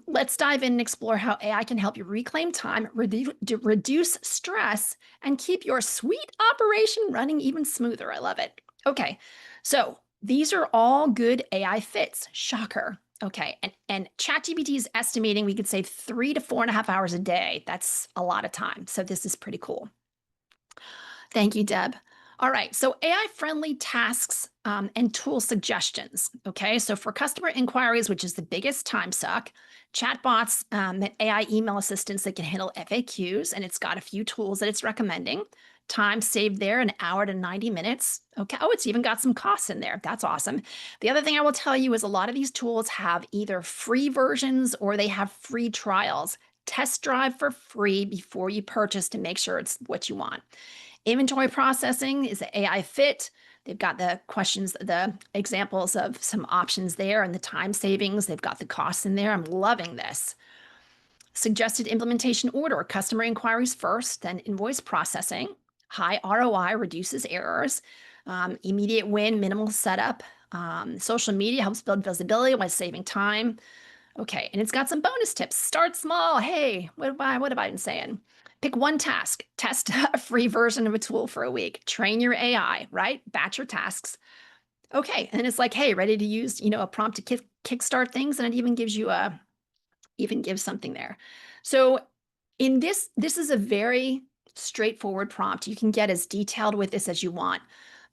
Let's dive in and explore how AI can help you reclaim time, reduce stress, and keep your sweet operation running even smoother. I love it. Okay, so these are all good AI fits. Shocker. Okay, and ChatGPT is estimating we could save 3 to 4.5 hours a day. That's a lot of time. So this is pretty cool. Thank you, Deb. All right, so AI-friendly tasks and tool suggestions. Okay, so for customer inquiries, which is the biggest time suck, chatbots, AI email assistants that can handle FAQs, and it's got a few tools that it's recommending. Time saved there, an hour to 90 minutes. Okay, oh, it's even got some costs in there. That's awesome. The other thing I will tell you is a lot of these tools have either free versions or they have free trials. Test drive for free before you purchase to make sure it's what you want. Inventory processing is the AI fit. They've got the questions, the examples of some options there and the time savings. They've got the costs in there. I'm loving this. Suggested implementation order, customer inquiries first, then invoice processing. High ROI reduces errors. Immediate win, minimal setup. Social media helps build visibility while saving time. Okay, and it's got some bonus tips. Start small. Hey, what have I been saying? Pick one task. Test a free version of a tool for a week. Train your AI, right? Batch your tasks. Okay, and it's like, hey, ready to use, a prompt to kickstart things, and it even gives you something there. So this is a very straightforward prompt. You can get as detailed with this as you want.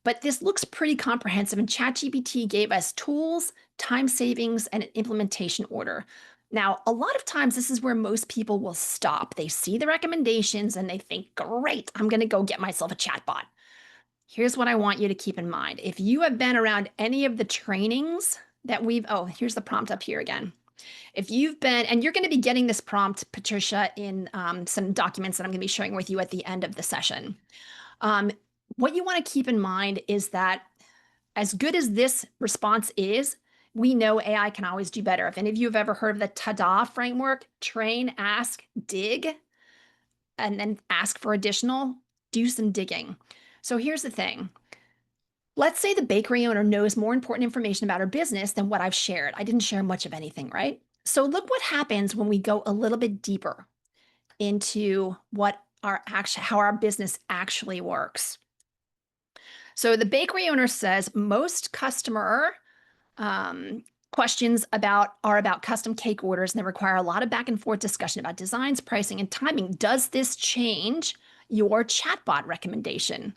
But this looks pretty comprehensive, and ChatGPT gave us tools, time savings, and an implementation order. Now, a lot of times this is where most people will stop. They see the recommendations and they think, great, I'm going to go get myself a chatbot. Here's what I want you to keep in mind. If you have been around any of the trainings that oh, here's the prompt up here again. If you've been, and you're going to be getting this prompt, Patricia, in some documents that I'm going to be sharing with you at the end of the session. Um, what you want to keep in mind is that as good as this response is, we know AI can always do better. If any of you have ever heard of the TADA framework, train, ask, dig, and then ask for additional, do some digging. So here's the thing. Let's say the bakery owner knows more important information about her business than what I've shared. I didn't share much of anything, right? So look what happens when we go a little bit deeper into what how our business actually works. So the bakery owner says most customer questions are about custom cake orders, and they require a lot of back and forth discussion about designs, pricing, and timing. Does this change your chatbot recommendation?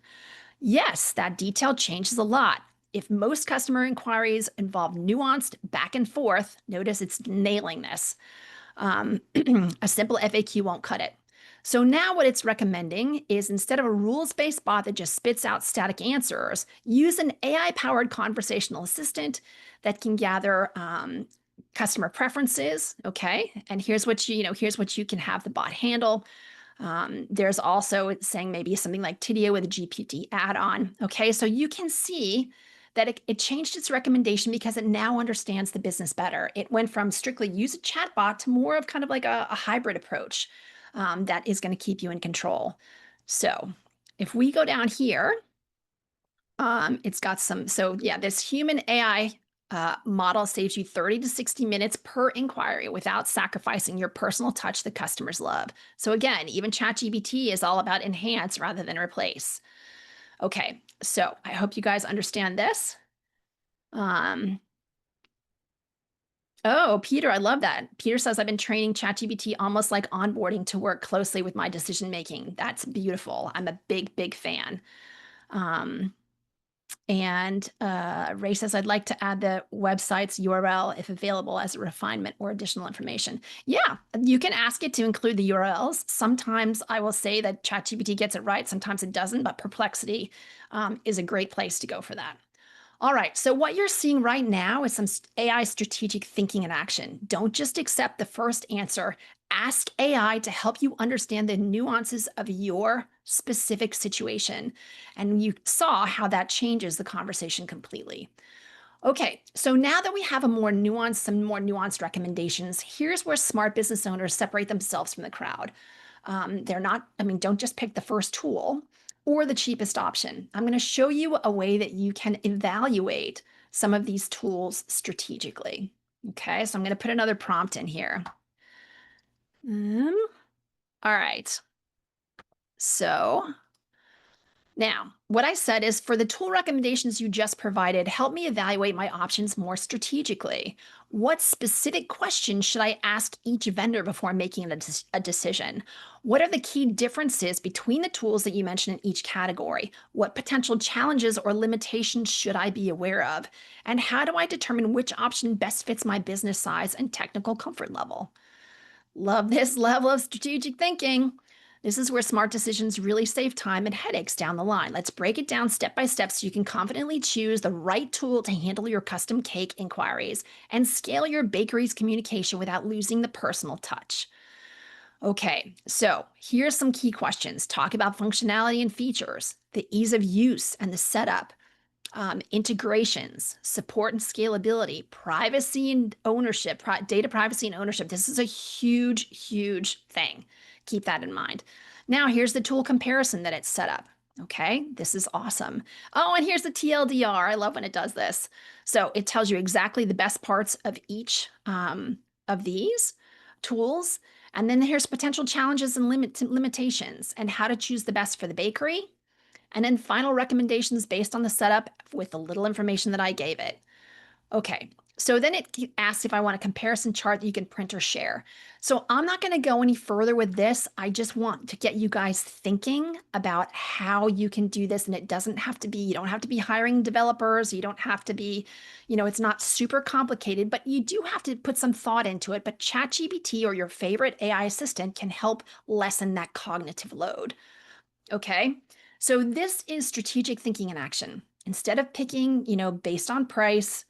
Yes, that detail changes a lot. If most customer inquiries involve nuanced back and forth, notice it's nailing this. A simple FAQ won't cut it. So now what it's recommending is instead of a rules-based bot that just spits out static answers, use an AI-powered conversational assistant that can gather customer preferences. Okay, and here's what here's what you can have the bot handle. There's also saying maybe something like Tidio with a GPT add-on. Okay, so you can see that it changed its recommendation because it now understands the business better. It went from strictly use a chatbot to more of kind of like a hybrid approach that is going to keep you in control. So if we go down here, it's got some, so yeah, this human AI model saves you 30 to 60 minutes per inquiry without sacrificing your personal touch the customers love. So again, even ChatGPT is all about enhance rather than replace. Okay, so I hope you guys understand this. Oh, Peter, I love that. Peter says, I've been training ChatGPT almost like onboarding to work closely with my decision making. That's beautiful. I'm a big, big fan. Um, and Ray says, I'd like to add the website's URL if available as a refinement or additional information. Yeah, you can ask it to include the URLs. Sometimes I will say that ChatGPT gets it right, sometimes it doesn't, but Perplexity is a great place to go for that. All right, so what you're seeing right now is some AI strategic thinking in action. Don't just accept the first answer. Ask AI to help you understand the nuances of your specific situation. And you saw how that changes the conversation completely. Okay, so now that we have some more nuanced recommendations, here's where smart business owners separate themselves from the crowd. They're not, I mean, don't just pick the first tool or the cheapest option. I'm going to show you a way that you can evaluate some of these tools strategically. Okay, so I'm going to put another prompt in here. All right. So now, what I said is for the tool recommendations you just provided, help me evaluate my options more strategically. What specific questions should I ask each vendor before making a decision? What are the key differences between the tools that you mentioned in each category? What potential challenges or limitations should I be aware of? And how do I determine which option best fits my business size and technical comfort level? Love this level of strategic thinking. This is where smart decisions really save time and headaches down the line. Let's break it down step by step so you can confidently choose the right tool to handle your custom cake inquiries and scale your bakery's communication without losing the personal touch. Okay, so here's some key questions. Talk about functionality and features, the ease of use and the setup, integrations, support and scalability, privacy and ownership, data privacy and ownership. This is a huge, huge thing. Keep that in mind. Now, here's the tool comparison that it's set up. Okay, this is awesome. Oh, and here's the TLDR. I love when it does this. So it tells you exactly the best parts of each of these tools. And then here's potential challenges and limitations and how to choose the best for the bakery, and then final recommendations based on the setup with the little information that I gave it. Okay, so then it asks if I want a comparison chart that you can print or share. So I'm not going to go any further with this. I just want to get you guys thinking about how you can do this. And it doesn't have to be, you don't have to be hiring developers. You don't have to be, it's not super complicated, but you do have to put some thought into it. But ChatGPT or your favorite AI assistant can help lessen that cognitive load. Okay, so this is strategic thinking in action. Instead of picking, based on price,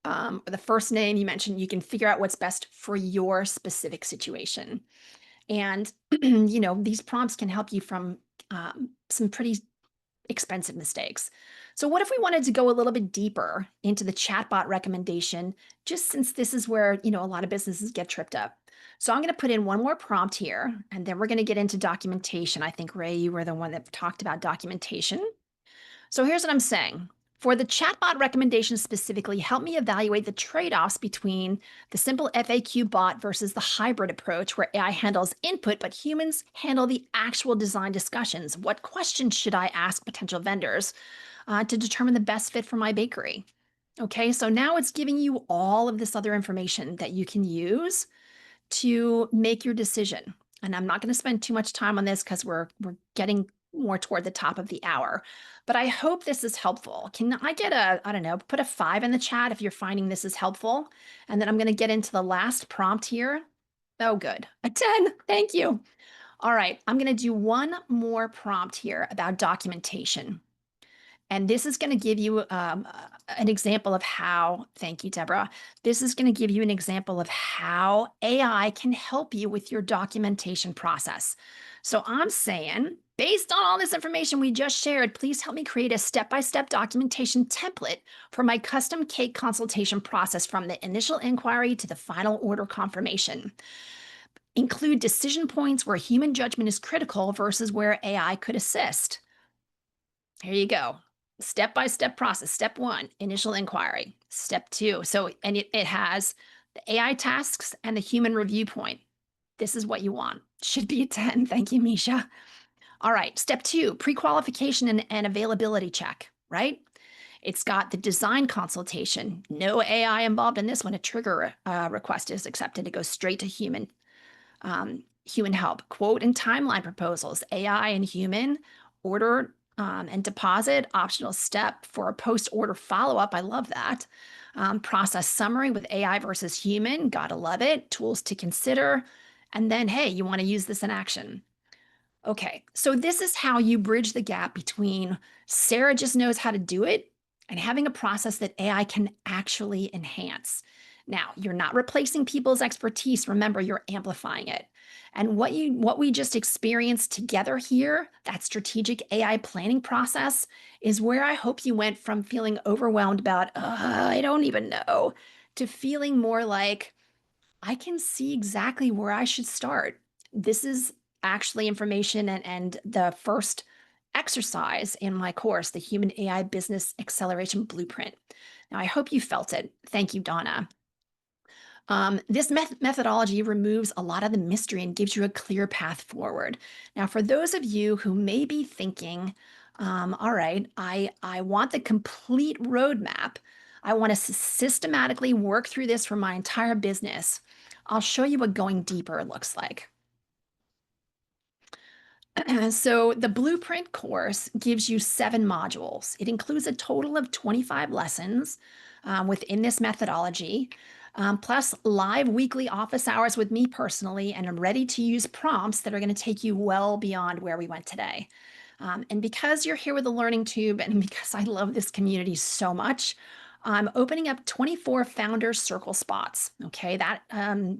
or the first name you mentioned, you can figure out what's best for your specific situation. And, these prompts can help you from some pretty expensive mistakes. So, what if we wanted to go a little bit deeper into the chatbot recommendation, just since this is where, a lot of businesses get tripped up? So, I'm going to put in one more prompt here, and then we're going to get into documentation. I think, Ray, you were the one that talked about documentation. So here's what I'm saying. For the chatbot recommendations specifically, help me evaluate the trade offs between the simple FAQ bot versus the hybrid approach where AI handles input, but humans handle the actual design discussions. What questions should I ask potential vendors to determine the best fit for my bakery? Okay, so now it's giving you all of this other information that you can use to make your decision. And I'm not going to spend too much time on this because we're getting more toward the top of the hour. But I hope this is helpful. Can I get I don't know, put a 5 in the chat if you're finding this is helpful? And then I'm going to get into the last prompt here. Oh, good. A 10. Thank you. All right. I'm going to do one more prompt here about documentation. And this is going to give you an example of how, thank you, Deborah. This is going to give you an example of how AI can help you with your documentation process. So I'm saying, based on all this information we just shared, please help me create a step-by-step documentation template for my custom cake consultation process from the initial inquiry to the final order confirmation. Include decision points where human judgment is critical versus where AI could assist. Here you go. Step-by-step process. Step 1, initial inquiry. Step 2, so and it has the AI tasks and the human review point. This is what you want. Should be a 10. Thank you, Misha. All right. Step 2, pre-qualification and availability check, right? It's got the design consultation. No AI involved in this when a trigger request is accepted. It goes straight to human help. Quote and timeline proposals, AI and human, order and deposit, optional step for a post-order follow-up. I love that. Process summary with AI versus human. Gotta love it. Tools to consider. And then, hey, you want to use this in action. Okay, so this is how you bridge the gap between Sarah just knows how to do it and having a process that AI can actually enhance. Now, you're not replacing people's expertise. Remember, you're amplifying it. And what we just experienced together here, that strategic AI planning process, is where I hope you went from feeling overwhelmed about, I don't even know, to feeling more like, I can see exactly where I should start. This is actually information and the first exercise in my course, the Human AI Business Acceleration Blueprint. Now, I hope you felt it. Thank you, Donna. This methodology removes a lot of the mystery and gives you a clear path forward. Now, for those of you who may be thinking, all right, I want the complete roadmap. I want to systematically work through this for my entire business. I'll show you what going deeper looks like. So the Blueprint course gives you 7 modules. It includes a total of 25 lessons within this methodology, plus live weekly office hours with me personally, and ready-to-use prompts that are going to take you well beyond where we went today. And because you're here with the Learning Tube, and because I love this community so much, I'm opening up 24 founder circle spots. Okay,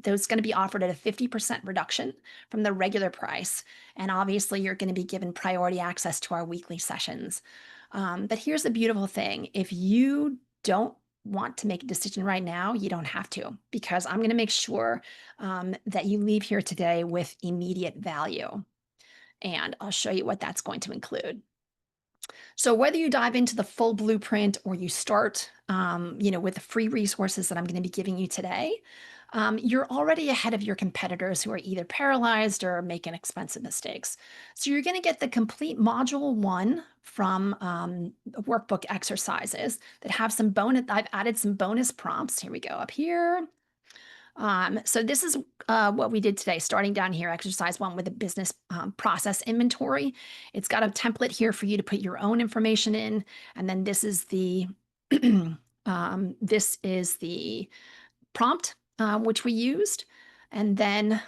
those going to be offered at a 50% reduction from the regular price. And obviously, you're going to be given priority access to our weekly sessions. But here's the beautiful thing. If you don't want to make a decision right now, you don't have to, because I'm going to make sure that you leave here today with immediate value. And I'll show you what that's going to include. So whether you dive into the full blueprint or you start, with the free resources that I'm going to be giving you today, you're already ahead of your competitors who are either paralyzed or making expensive mistakes. So you're going to get the complete module 1 from workbook exercises that have some bonus. I've added some bonus prompts. Here we go up here. So this is what we did today, starting down here, exercise 1 with a business process inventory. It's got a template here for you to put your own information in. And then this is the this is the prompt which we used. And then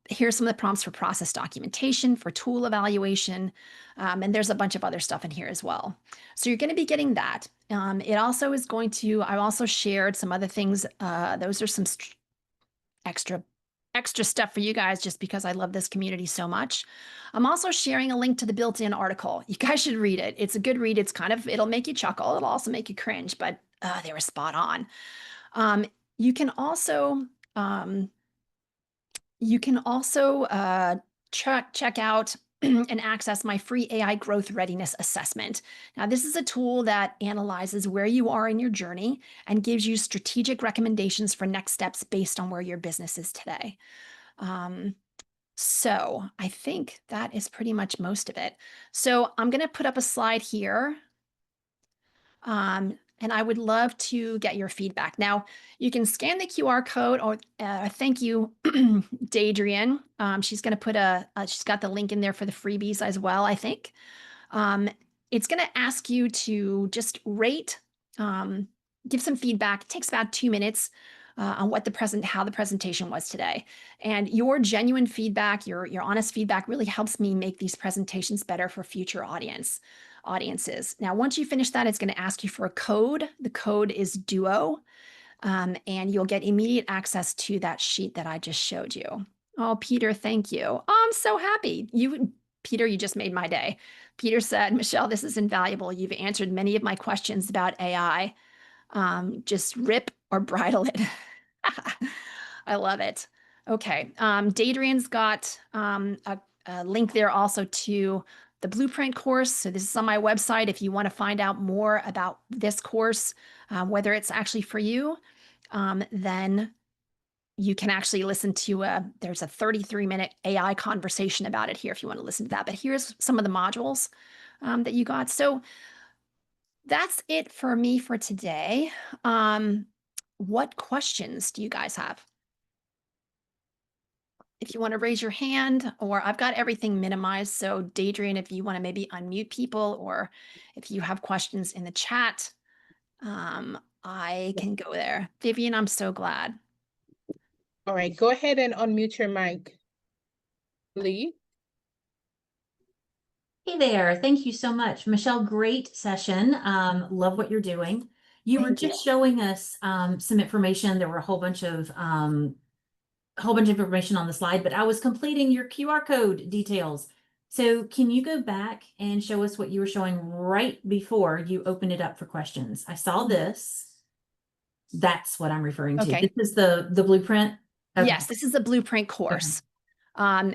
here's some of the prompts for process documentation, for tool evaluation, and there's a bunch of other stuff in here as well. So you're going to be getting that. It also is going to, I also shared some other things. Those are some extra stuff for you guys just because I love this community so much. I'm also sharing a link to the built-in article. You guys should read it. It's a good read. It'll make you chuckle. It'll also make you cringe, but they were spot on. You can also um, check out and access my free AI growth readiness assessment. Now, this is a tool that analyzes where you are in your journey and gives you strategic recommendations for next steps based on where your business is today. So I think that is pretty much most of it. So I'm going to put up a slide here. And I would love to get your feedback. Now, you can scan the QR code or thank you, Dadrian. She's going to put she's got the link in there for the freebies as well, I think. It's going to ask you to just rate, give some feedback. It takes about 2 minutes on how the presentation was today. And your genuine feedback, your honest feedback really helps me make these presentations better for future audiences. Now, once you finish that, it's going to ask you for a code. The code is DUO, and you'll get immediate access to that sheet that I just showed you. Oh, Peter, thank you. Oh, I'm so happy. Peter, you just made my day. Peter said, Michelle, this is invaluable. You've answered many of my questions about AI. Just rip or bridle it. I love it. Okay. Dadrian's got a link there also to the blueprint course. So this is on my website. If you want to find out more about this course, whether it's actually for you, then you can actually listen to there's a 33-minute AI conversation about it here if you want to listen to that. But here's some of the modules that you got. So that's it for me for today. What questions do you guys have? If you want to raise your hand, or I've got everything minimized. So Dadrian, if you want to maybe unmute people, or if you have questions in the chat, I can go there. Vivian, I'm so glad. All right, go ahead and unmute your mic, Lee. Hey there. Thank you so much. Michelle, great session. Love what you're doing. You were just showing us some information. There were a whole bunch of information on the slide, but I was completing your QR code details. So can you go back and show us what you were showing right before you opened it up for questions? I saw this. That's what I'm referring to. Okay. This is the blueprint. Okay. Yes, this is the blueprint course.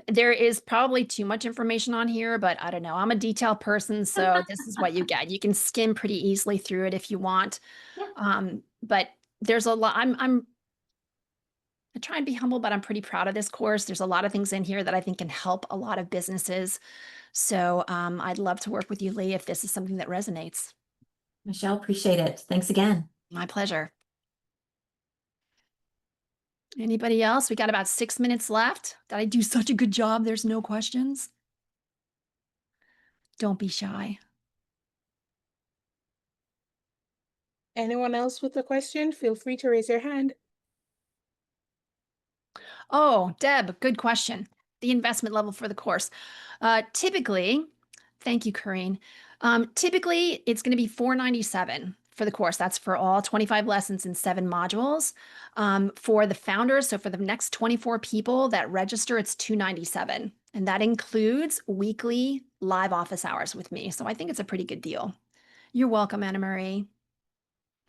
There is probably too much information on here, but I don't know. I'm a detail person, so this is what you get. You can skim pretty easily through it if you want. Yeah. But there's a lot. I try and be humble, but I'm pretty proud of this course. There's a lot of things in here that I think can help a lot of businesses. So I'd love to work with you, Lee, if this is something that resonates. Michelle, appreciate it. Thanks again. My pleasure. Anybody else? We got about 6 minutes left. Did I do such a good job? There's no questions. Don't be shy. Anyone else with a question? Feel free to raise your hand. Oh, Deb, good question. The investment level for the course. Typically, thank you, Corrine. Typically, it's going to be $497 for the course. That's for all 25 lessons and 7 modules. For the founders, so for the next 24 people that register, it's $297. And that includes weekly live office hours with me. So I think it's a pretty good deal. You're welcome, Anna Marie.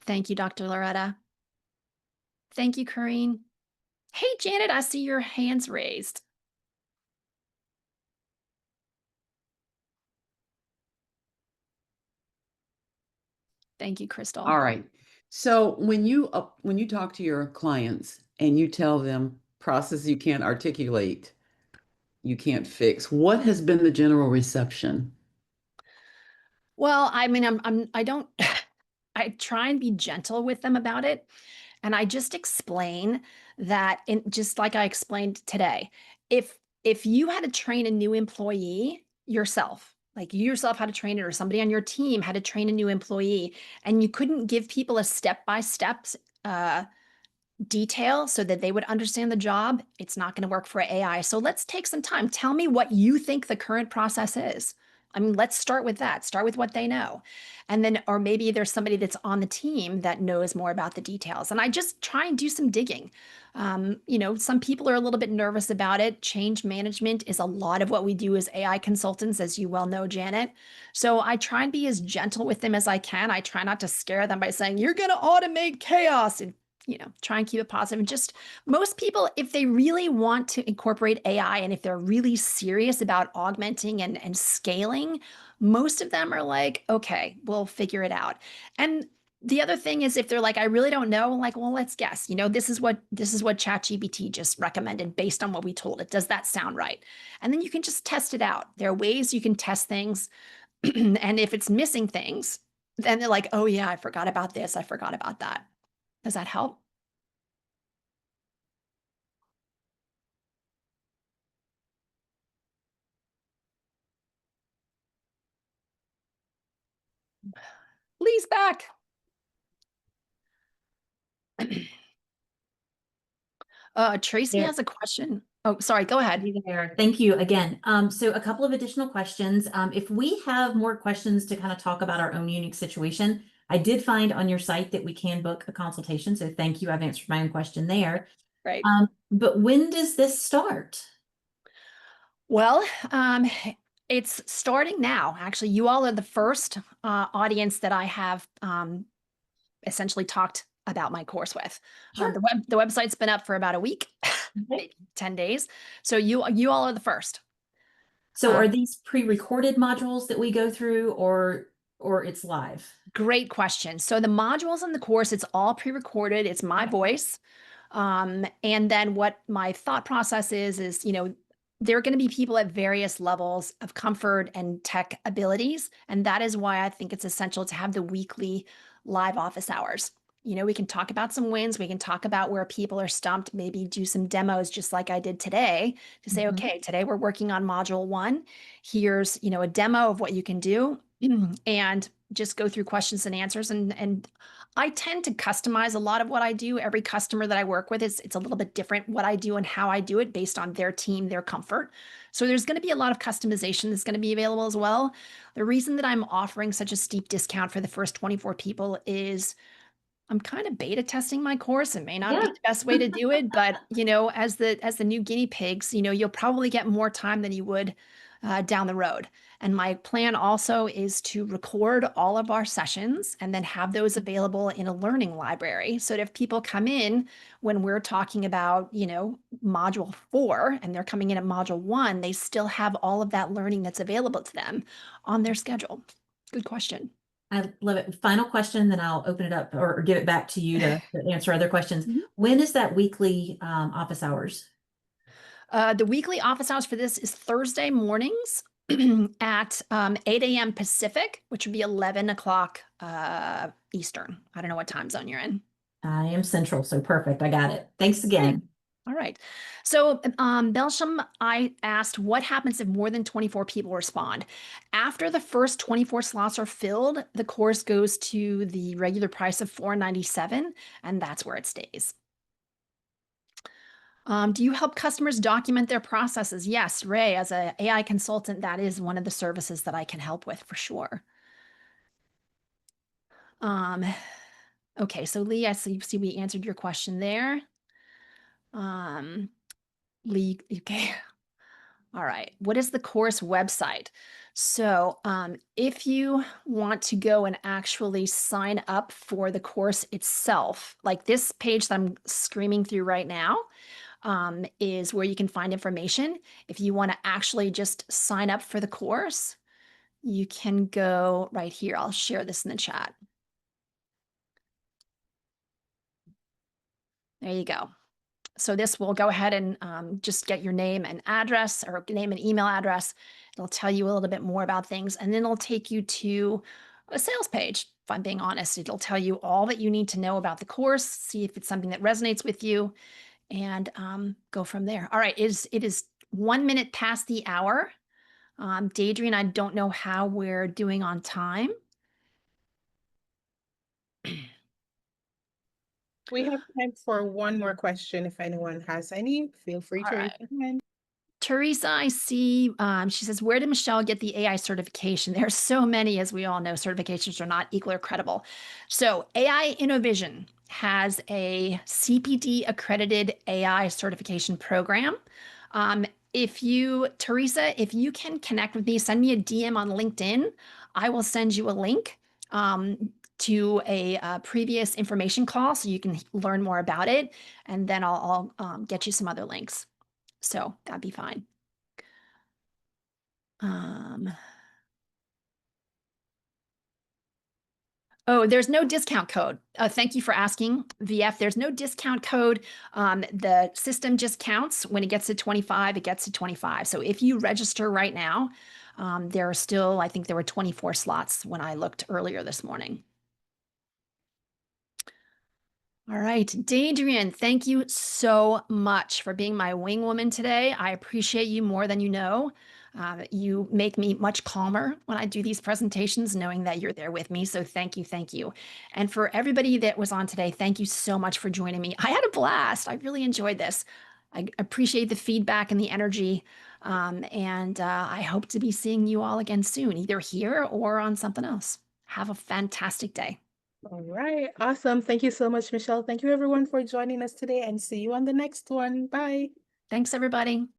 Thank you, Dr. Loretta. Thank you, Corrine. Hey, Janet, I see your hands raised. Thank you, Crystal. All right. So when you talk to your clients and you tell them process you can't articulate, you can't fix, what has been the general reception? Well, I mean, I don't, I try and be gentle with them about it. And I just explain that, just like I explained today, if you had to train a new employee yourself, like you yourself had to train it, or somebody on your team had to train a new employee, and you couldn't give people a step-by-step detail so that they would understand the job, it's not going to work for AI. So let's take some time. Tell me what you think the current process is. I mean, let's start with that. Start with what they know. And then, or maybe there's somebody that's on the team that knows more about the details. And I just try and do some digging. Some people are a little bit nervous about it. Change management is a lot of what we do as AI consultants, as you well know, Janet. So I try and be as gentle with them as I can. I try not to scare them by saying, you're going to automate chaos. And try and keep it positive. And just most people, if they really want to incorporate AI and if they're really serious about augmenting and scaling, most of them are like, okay, we'll figure it out. And the other thing is if they're like, I really don't know, like, well, let's guess, this is what ChatGPT just recommended based on what we told it. Does that sound right? And then you can just test it out. There are ways you can test things. And if it's missing things, then they're like, oh yeah, I forgot about this. I forgot about that. Does that help? Lee's back. Tracy Yeah. has a question. Oh, sorry, go ahead. There. Thank you again. So a couple of additional questions. If we have more questions to kind of talk about our own unique situation, I did find on your site that we can book a consultation. So thank you. I've answered my own question there. Right. But when does this start? Well, it's starting now. Actually, you all are the first audience that I have essentially talked about my course with. Sure. The website's been up for about a week, maybe 10 days. So you all are the first. So are these pre-recorded modules that we go through or it's live? Great question. So the modules in the course, it's all pre-recorded. It's my Okay. voice. And then what my thought process is, there are going to be people at various levels of comfort and tech abilities. And that is why I think it's essential to have the weekly live office hours. We can talk about some wins. We can talk about where people are stumped, maybe do some demos just like I did today to say, okay, today we're working on module 1. Here's, a demo of what you can do and just go through questions and answers. And I tend to customize a lot of what I do. Every customer that I work with it's a little bit different what I do and how I do it based on their team, their comfort. So there's going to be a lot of customization that's going to be available as well. The reason that I'm offering such a steep discount for the first 24 people is I'm kind of beta testing my course. It may not be the best way to do it, but as the new guinea pigs, you'll probably get more time than you would down the road. And my plan also is to record all of our sessions and then have those available in a learning library. So that if people come in when we're talking about, module 4 and they're coming in at module 1, they still have all of that learning that's available to them on their schedule. Good question. I love it. Final question, then I'll open it up or give it back to you to answer other questions. When is that weekly office hours? The weekly office hours for this is Thursday mornings at 8 a.m. Pacific, which would be 11 o'clock Eastern. I don't know what time zone you're in. I am Central, so perfect. I got it. Thanks again. All right. So, Belsham, I asked what happens if more than 24 people respond. After the first 24 slots are filled, the course goes to the regular price of $497, and that's where it stays. Do you help customers document their processes? Yes, Ray, as an AI consultant, that is one of the services that I can help with for sure. Okay, so Lee, I see we answered your question there. Lee, okay. All right. What is the course website? So if you want to go and actually sign up for the course itself, like this page that I'm screaming through right now, is where you can find information. If you want to actually just sign up for the course, you can go right here. I'll share this in the chat. There you go. So this will go ahead and just get your name and address or name and email address. It'll tell you a little bit more about things, and then it'll take you to a sales page. If I'm being honest, it'll tell you all that you need to know about the course, see if it's something that resonates with you, and go from there. All right, it is 1 minute past the hour. Daedrian, I don't know how we're doing on time. We have time for one more question. If anyone has any, feel free All to right. raise your hand. Teresa, I see, she says, where did Michelle get the AI certification? There are so many, as we all know, certifications are not equal or credible. So AI Innovision has a CPD accredited AI certification program. Teresa, if you can connect with me, send me a DM on LinkedIn. I will send you a link to a previous information call so you can learn more about it. And then I'll get you some other links. So that'd be fine. Oh, there's no discount code. Thank you for asking, VF. There's no discount code. The system just counts. When it gets to 25, it gets to 25. So if you register right now, there are still, I think there were 24 slots when I looked earlier this morning. All right, Dadrian, thank you so much for being my wing woman today. I appreciate you more than you know. You make me much calmer when I do these presentations, knowing that you're there with me. So thank you, thank you. And for everybody that was on today, thank you so much for joining me. I had a blast. I really enjoyed this. I appreciate the feedback and the energy. I hope to be seeing you all again soon, either here or on something else. Have a fantastic day. All right. Awesome. Thank you so much, Michelle. Thank you everyone for joining us today and see you on the next one. Bye. Thanks, everybody.